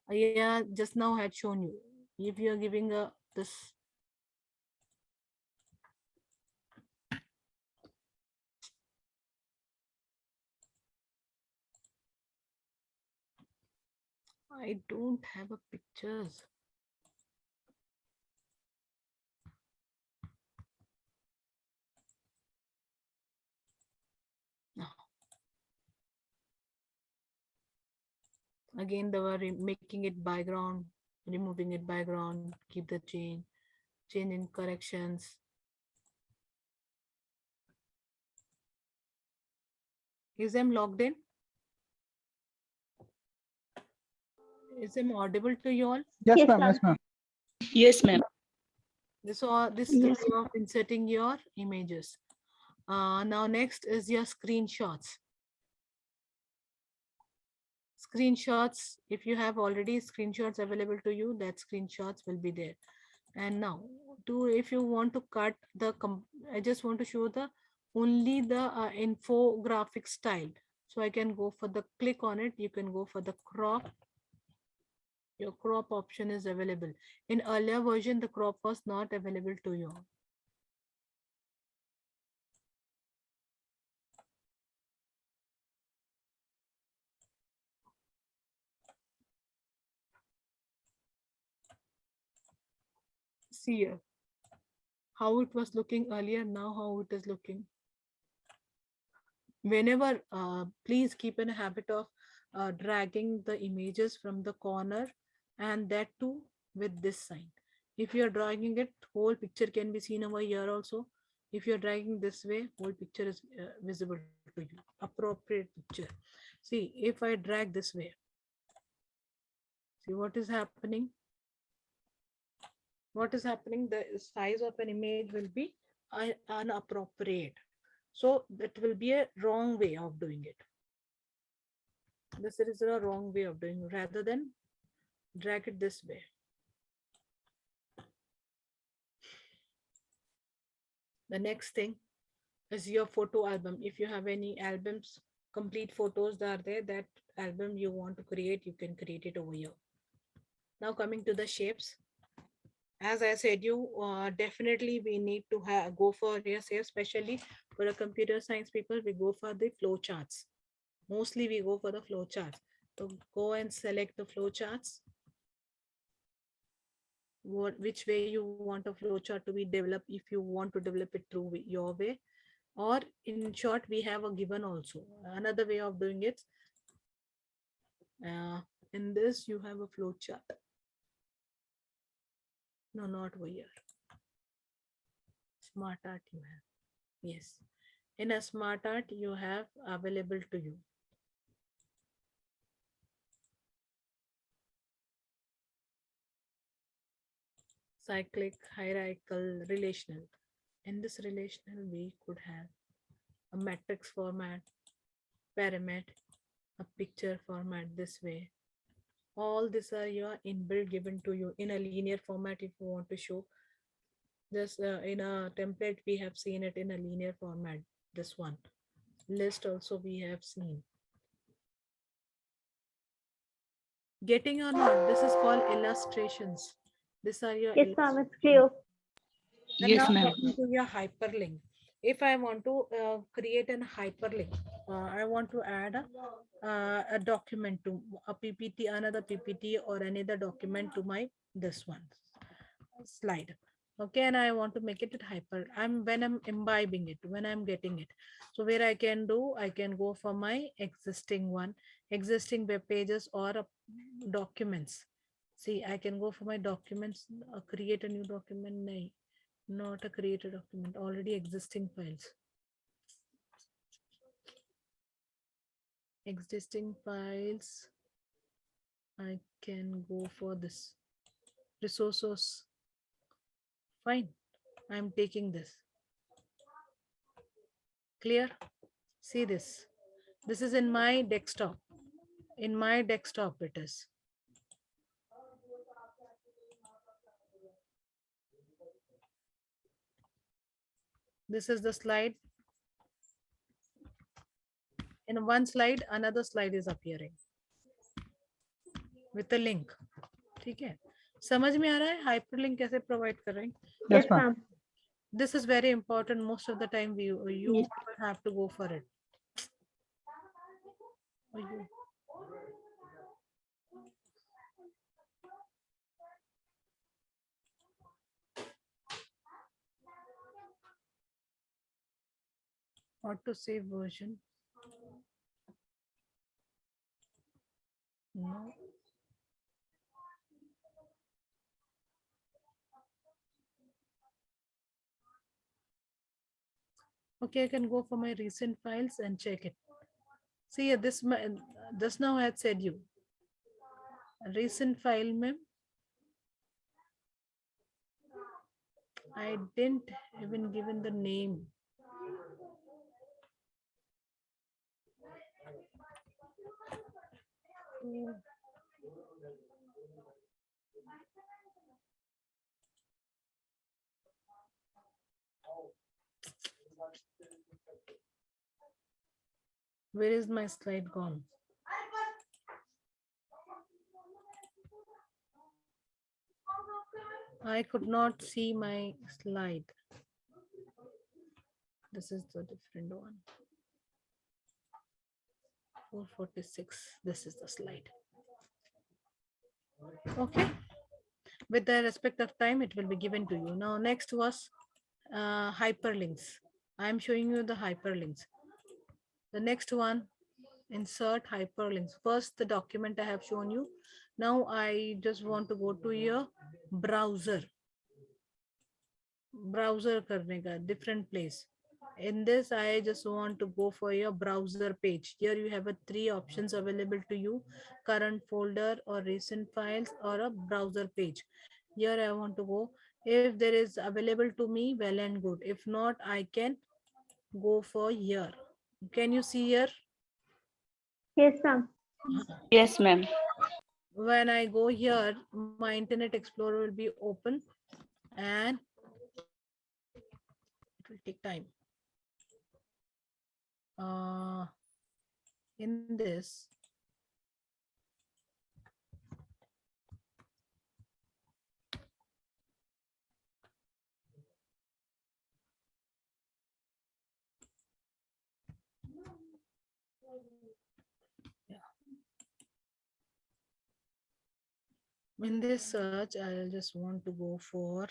S1: Yeah, just now I had shown you. If you are giving a this. I don't have a pictures. No. Again, they were making it background, removing it background, keep the change in corrections. Is them logged in? Is them audible to you all?
S2: Yes,
S5: Yes,
S2: ma'am.
S5: ma'am.
S2: Yes, ma'am.
S3: Yes, ma'am.
S1: This is the
S5: Yes.
S1: way of inserting your images. Now next is your screenshots. Screenshots, if you have already screenshots available to you, that screenshots will be there. And now if you want to cut the, I just want to show the only the infographic style. So I can go for the click on it. You can go for the crop. Your crop option is available. In earlier version, the crop was not available to you. See here how it was looking earlier, now how it is looking. Whenever, please keep in a habit of dragging the images from the corner, and that too with this sign. If you are dragging it, whole picture can be seen over here also. If you're dragging this way, whole picture is visible to you, appropriate picture. See, if I drag this way, see what is happening. What is happening? The size of an image will be inappropriate. So that will be a wrong way of doing it. This is a wrong way of doing it. Rather than drag it this way. The next thing is your photo album. If you have any albums, complete photos that are there, that album you want to create, you can create it over here. Now coming to the shapes. As I said, you definitely we need to go for yes, especially for a computer science people, we go for the flow charts. Mostly we go for the flow charts. So go and select the flow charts. Which way you want a flow chart to be developed, if you want to develop it through your way, or in short, we have a given also. Another way of doing it. In this, you have a flow chart. No, not over here. Smart art you have. Yes. In a smart art, you have available to you. Cyclic, hierarchical, relational. In this relational, we could have a matrix format, pyramid, a picture format this way. All these are your inbuilt given to you in a linear format. If you want to show this in a template, we have seen it in a linear format. This one list also we have seen. Getting or not, this is called illustrations. These are your
S5: Yes, ma'am. It's
S1: illustrations.
S5: clear.
S1: And
S3: Yes,
S1: now
S3: ma'am.
S1: coming to your hyperlink. If I want to create an hyperlink, I want to add a document to a PPT, another PPT or another document to my this one slide. Okay, and I want to make it hyper. When I'm imbibing it, when I'm getting it. So where I can do, I can go for my existing one, existing web pages or documents. See, I can go for my documents, create a new document. Nahi, not a created document, already existing files. Existing files. I can go for this resources. Fine. I'm taking this. Clear? See this. This is in my desktop. In my desktop it is. This is the slide. In one slide, another slide is appearing with a link. ठीक है? समझ में आ रहा है hyperlink कैसे provide कर रहे हैं?
S2: Yes, ma'am.
S1: This is very important. Most of the time you have to go for it. Auto save version. No. Okay, I can go for my recent files and check it. See, this now I had said you. Recent file, ma'am. I didn't even given the name. Where is my slide gone? I could not see my slide. This is the different one. 446. This is the slide. Okay. With the respect of time, it will be given to you. Now, next was hyperlinks. I am showing you the hyperlinks. The next one, insert hyperlinks. First, the document I have shown you. Now, I just want to go to your browser. Browser karne ka, different place. In this, I just want to go for your browser page. Here you have 3 options available to you: current folder or recent files or a browser page. Here I want to go. If there is available to me, well and good. If not, I can go for here. Can you see here?
S5: Yes, ma'am.
S3: Yes, ma'am.
S1: When I go here, my Internet Explorer will be open and it will take time. In this, in this search, I'll just want to go for,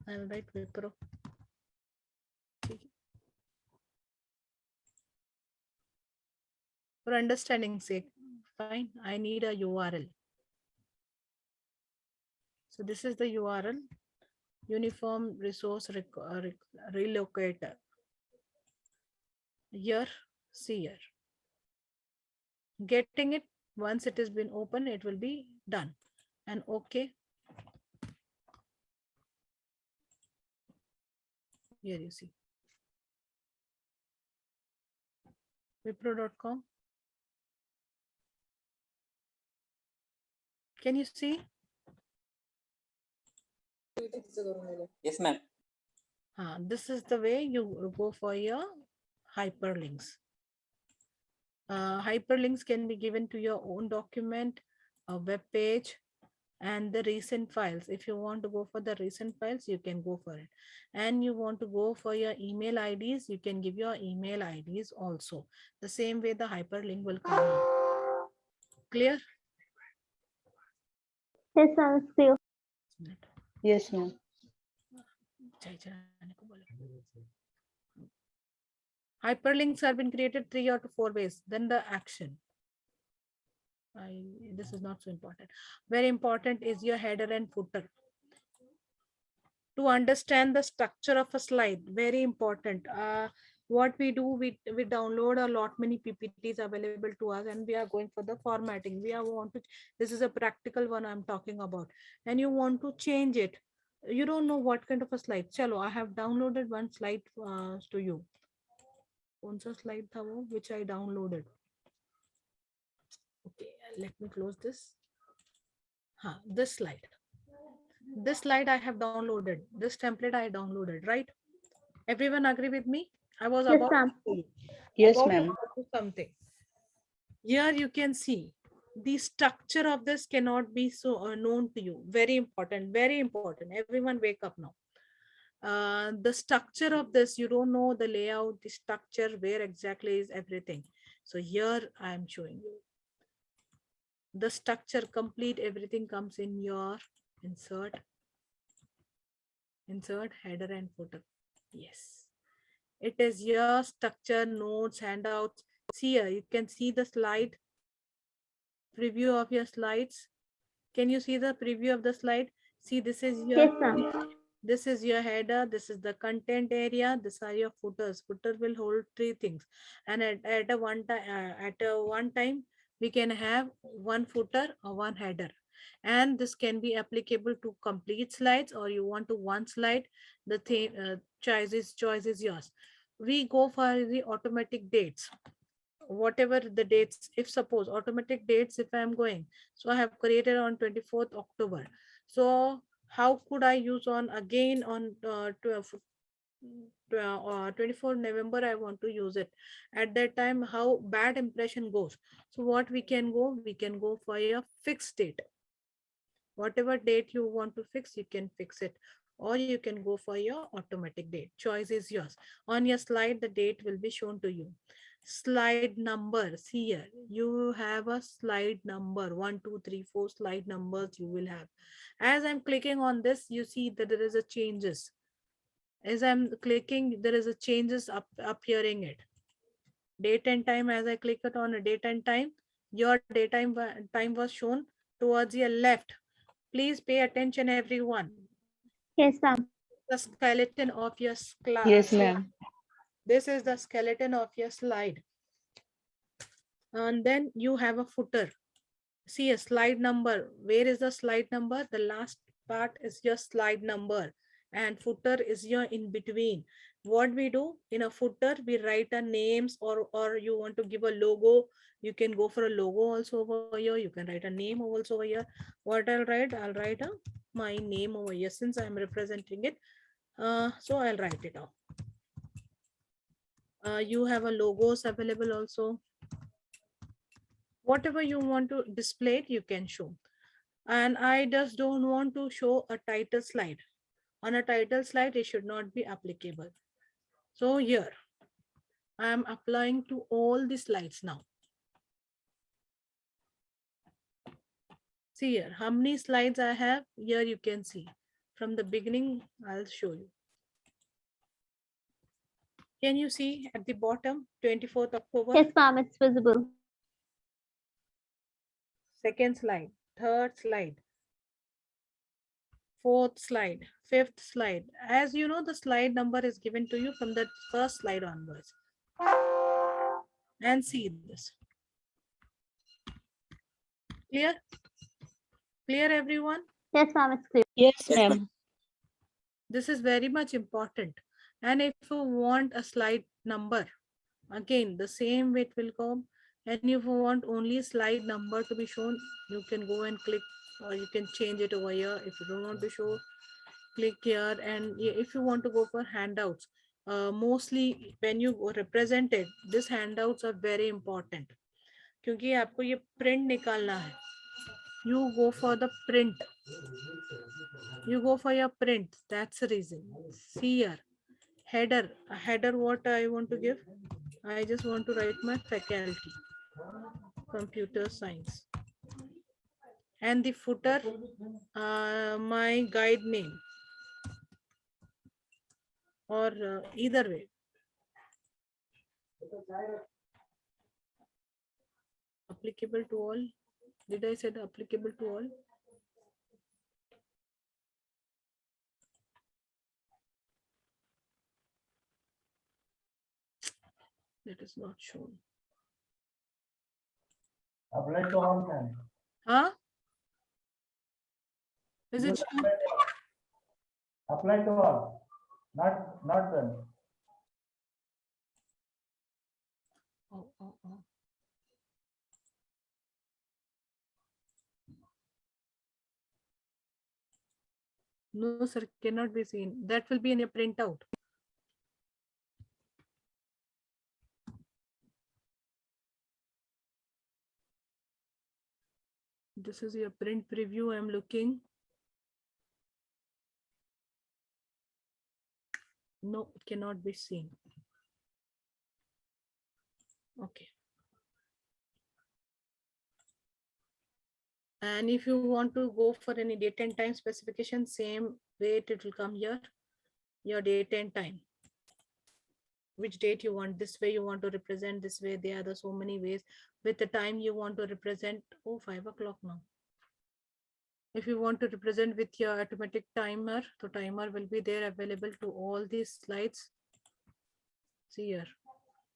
S1: I'll write Wipro. For understanding sake, fine, I need a URL. So this is the URL, Uniform Resource Relocator. Here, see here. Getting it, once it has been open, it will be done. And okay. Here you see. Wipro.com. Can you see?
S9: Yes, ma'am.
S1: This is the way you go for your hyperlinks. Hyperlinks can be given to your own document, a web page, and the recent files. If you want to go for the recent files, you can go for it. And you want to go for your email IDs, you can give your email IDs also. The same way the hyperlink will come in. Clear?
S5: Yes, ma'am. It's clear.
S3: Yes, ma'am.
S1: Hyperlinks have been created 3 or 4 ways. Then the action. This is not so important. Very important is your header and footer. To understand the structure of a slide, very important. What we do, we download a lot many PPTs available to us, and we are going for the formatting. This is a practical one I'm talking about, and you want to change it. You don't know what kind of a slide. Chalo, I have downloaded one slide to you. कौन सा slide था वो which I downloaded? Okay, let me close this. This slide. This slide I have downloaded. This template I downloaded, right? Everyone agree with me? I was
S5: Yes,
S1: about
S5: ma'am.
S1: to show you.
S3: Yes,
S1: About to
S3: ma'am.
S1: show you something. Here you can see the structure of this cannot be so known to you. Very important, very important. Everyone wake up now. The structure of this, you don't know the layout, the structure, where exactly is everything. So here I am showing you. The structure complete, everything comes in your insert, header and footer. Yes. It is your structure, notes, handouts. See here, you can see the slide, preview of your slides. Can you see the preview of the slide? See, this is your,
S5: Yes, ma'am.
S1: this is your header, this is the content area, these are your footers. Footer will hold three things. And at a one time, we can have one footer or one header. And this can be applicable to complete slides, or you want to one slide, the choice is yours. We go for the automatic dates. Whatever the dates, if suppose automatic dates, if I am going, so I have created on 24th October. So how could I use on again on 24 November, I want to use it. At that time, how bad impression goes. So what we can go for a fixed date. Whatever date you want to fix, you can fix it, or you can go for your automatic date. Choice is yours. On your slide, the date will be shown to you. Slide number, see here, you have a slide number, 1 2 3 4 slide numbers you will have. As I'm clicking on this, you see that there is a changes. As I'm clicking, there is a changes appearing it. Date and time, as I click it on a date and time, your time was shown towards your left. Please pay attention, everyone.
S5: Yes, ma'am.
S1: The skeleton of your
S3: Yes, ma'am.
S1: This is the skeleton of your slide. And then you have a footer. See a slide number. Where is the slide number? The last part is your slide number, and footer is your in between. What we do in a footer, we write a names, or you want to give a logo, you can go for a logo also over here. You can write a name also over here. What I'll write my name over here, since I'm representing it. So I'll write it out. You have a logos available also. Whatever you want to display it, you can show. And I just don't want to show a title slide. On a title slide, it should not be applicable. So here, I am applying to all the slides now. See here, how many slides I have? Here you can see. From the beginning, I'll show you. Can you see at the bottom, 24th October?
S5: Yes, ma'am, it's visible.
S1: Second slide, third slide, fourth slide, fifth slide. As you know, the slide number is given to you from the first slide onwards. And see this. Clear? Clear, everyone?
S5: Yes, ma'am, it's clear.
S3: Yes, ma'am.
S1: This is very much important. And if you want a slide number, again, the same way it will come. And if you want only slide number to be shown, you can go and click, or you can change it over here. If you don't want to show, click here. And if you want to go for handouts, mostly when you represent it, these handouts are very important. क्योंकि आपको ये print निकालना है. You go for the print. You go for your print. That's the reason. See here. Header. A header, what I want to give? I just want to write my faculty. Computer science. And the footer, my guide name. Or either way. Applicable to all. Did I say applicable to all? That is not shown.
S7: Apply to all time.
S1: Huh? Is it shown?
S10: Apply to all, not done.
S1: Oh. No, sir, cannot be seen. That will be in your printout. This is your print preview. I'm looking. No, it cannot be seen. Okay. And if you want to go for any date and time specification, same way it will come here, your date and time. Which date you want, this way you want to represent, this way. There are so many ways. With the time you want to represent, 5 o'clock now. If you want to represent with your automatic timer, the timer will be there available to all these slides. See here,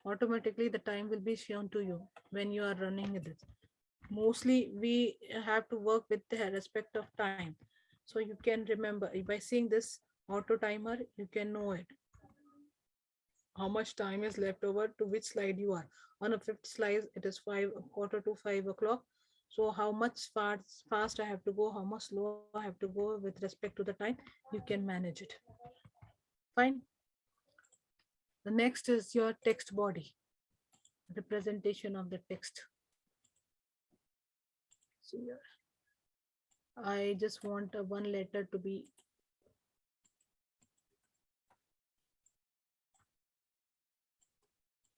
S1: automatically the time will be shown to you when you are running this. Mostly we have to work with the respect of time. So you can remember by seeing this auto timer, you can know it. How much time is left over to which slide you are. On a fifth slide, it is 4:45 o'clock. So how much fast I have to go, how much slow I have to go with respect to the time, you can manage it. Fine. The next is your text body, representation of the text. So here, I just want one letter to be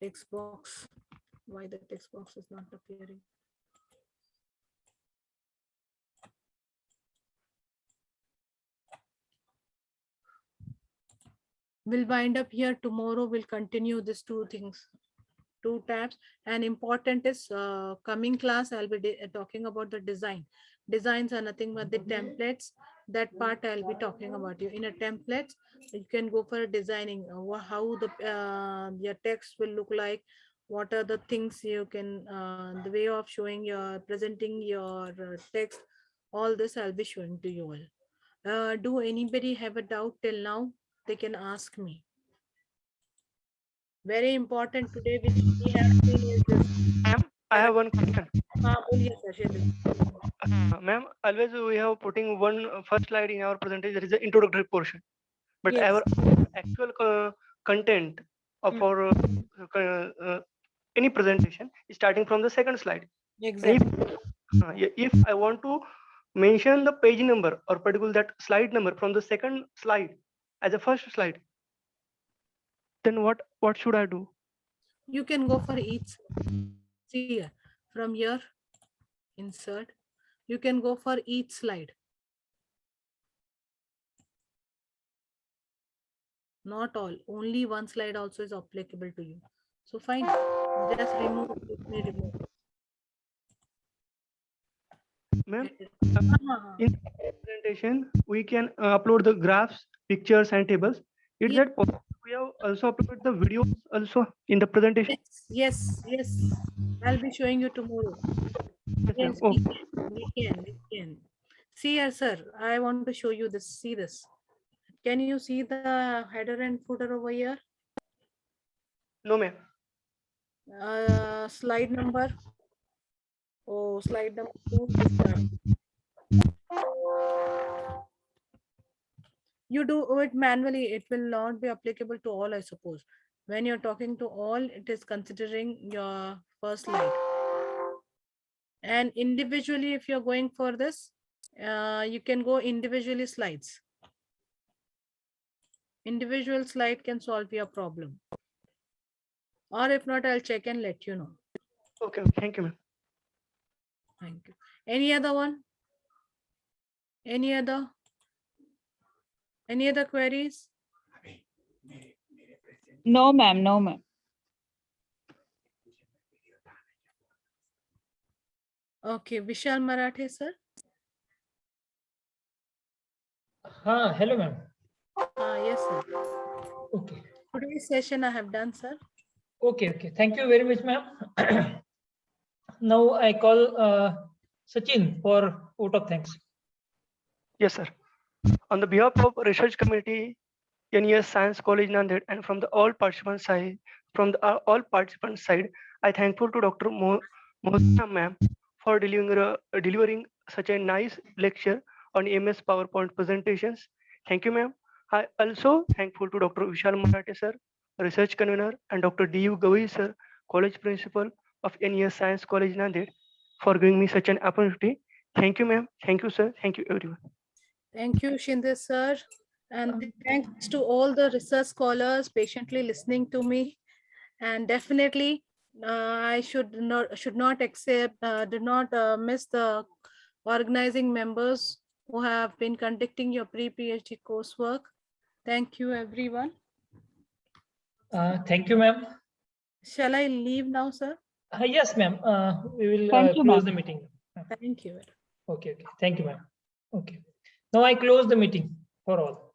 S1: text box. Why the text box is not appearing? We'll wind up here. Tomorrow we'll continue these two things, 2 tabs. And important is coming class, I'll be talking about the design. Designs are nothing but the templates. That part I'll be talking about. You in a templates, you can go for designing how the your text will look like. What are the things you can, the way of showing your presenting your text. All this I'll be showing to you all. Do anybody have a doubt till now? They can ask me. Very important today, which we have seen is this.
S11: Ma'am, I have one question. Ma'am, always we have putting one first slide in our presentation. There is an introductory portion, but
S1: Yes.
S11: our actual content of our any presentation is starting from the second slide.
S1: Exactly.
S11: If I want to mention the page number or particular that slide number from the second slide as a first slide, then what should I do?
S1: You can go for each. See here, from here, insert. You can go for each slide. Not all, only one slide also is applicable to you. So fine, just remove.
S11: Ma'am, in presentation, we can upload the graphs, pictures, and tables. Is that possible? We have also uploaded the videos also in the presentation.
S1: Yes. I'll be showing you tomorrow. Yes, we can. See here, sir. I want to show you this. See this. Can you see the header and footer over here?
S11: No, ma'am.
S1: Slide number. Oh, slide number 2. You do it manually. It will not be applicable to all, I suppose. When you're talking to all, it is considering your first slide. And individually, if you're going for this, you can go individually slides. Individual slide can solve your problem. Or if not, I'll check and let you know.
S11: Okay, thank you, ma'am.
S1: Thank you. Any other one? Any other queries?
S8: No, ma'am. No, ma'am.
S1: Okay, Vishal Marathe, sir.
S12: Hello, ma'am.
S1: Yes, sir.
S12: Okay.
S1: Today's session I have done, sir.
S12: Okay. Thank you very much, ma'am. Now I call Sachin for vote of thanks.
S11: Yes, sir. On the behalf of research committee, NES Science College Nanded, and from the all participants side, all participants side, I thankful to Dr. Mohana ma'am for delivering such a nice lecture on MS PowerPoint presentations. Thank you, ma'am. I also thankful to Dr. Vishal Marathe sir, research convener, and Dr. D.U. Gavi sir, college principal of NES Science College Nanded, for giving me such an opportunity. Thank you, ma'am. Thank you, sir. Thank you, everyone.
S1: Thank you, Shinde sir. And thanks to all the research scholars patiently listening to me. And definitely, I should not accept, do not miss the organizing members who have been conducting your pre-PhD coursework. Thank you, everyone.
S12: Thank you, ma'am.
S1: Shall I leave now, sir?
S12: Yes, ma'am. We will
S8: Thank you,
S12: close
S8: ma'am.
S12: the meeting.
S1: Thank you.
S12: Okay. Thank you, ma'am. Okay. Now I close the meeting for all.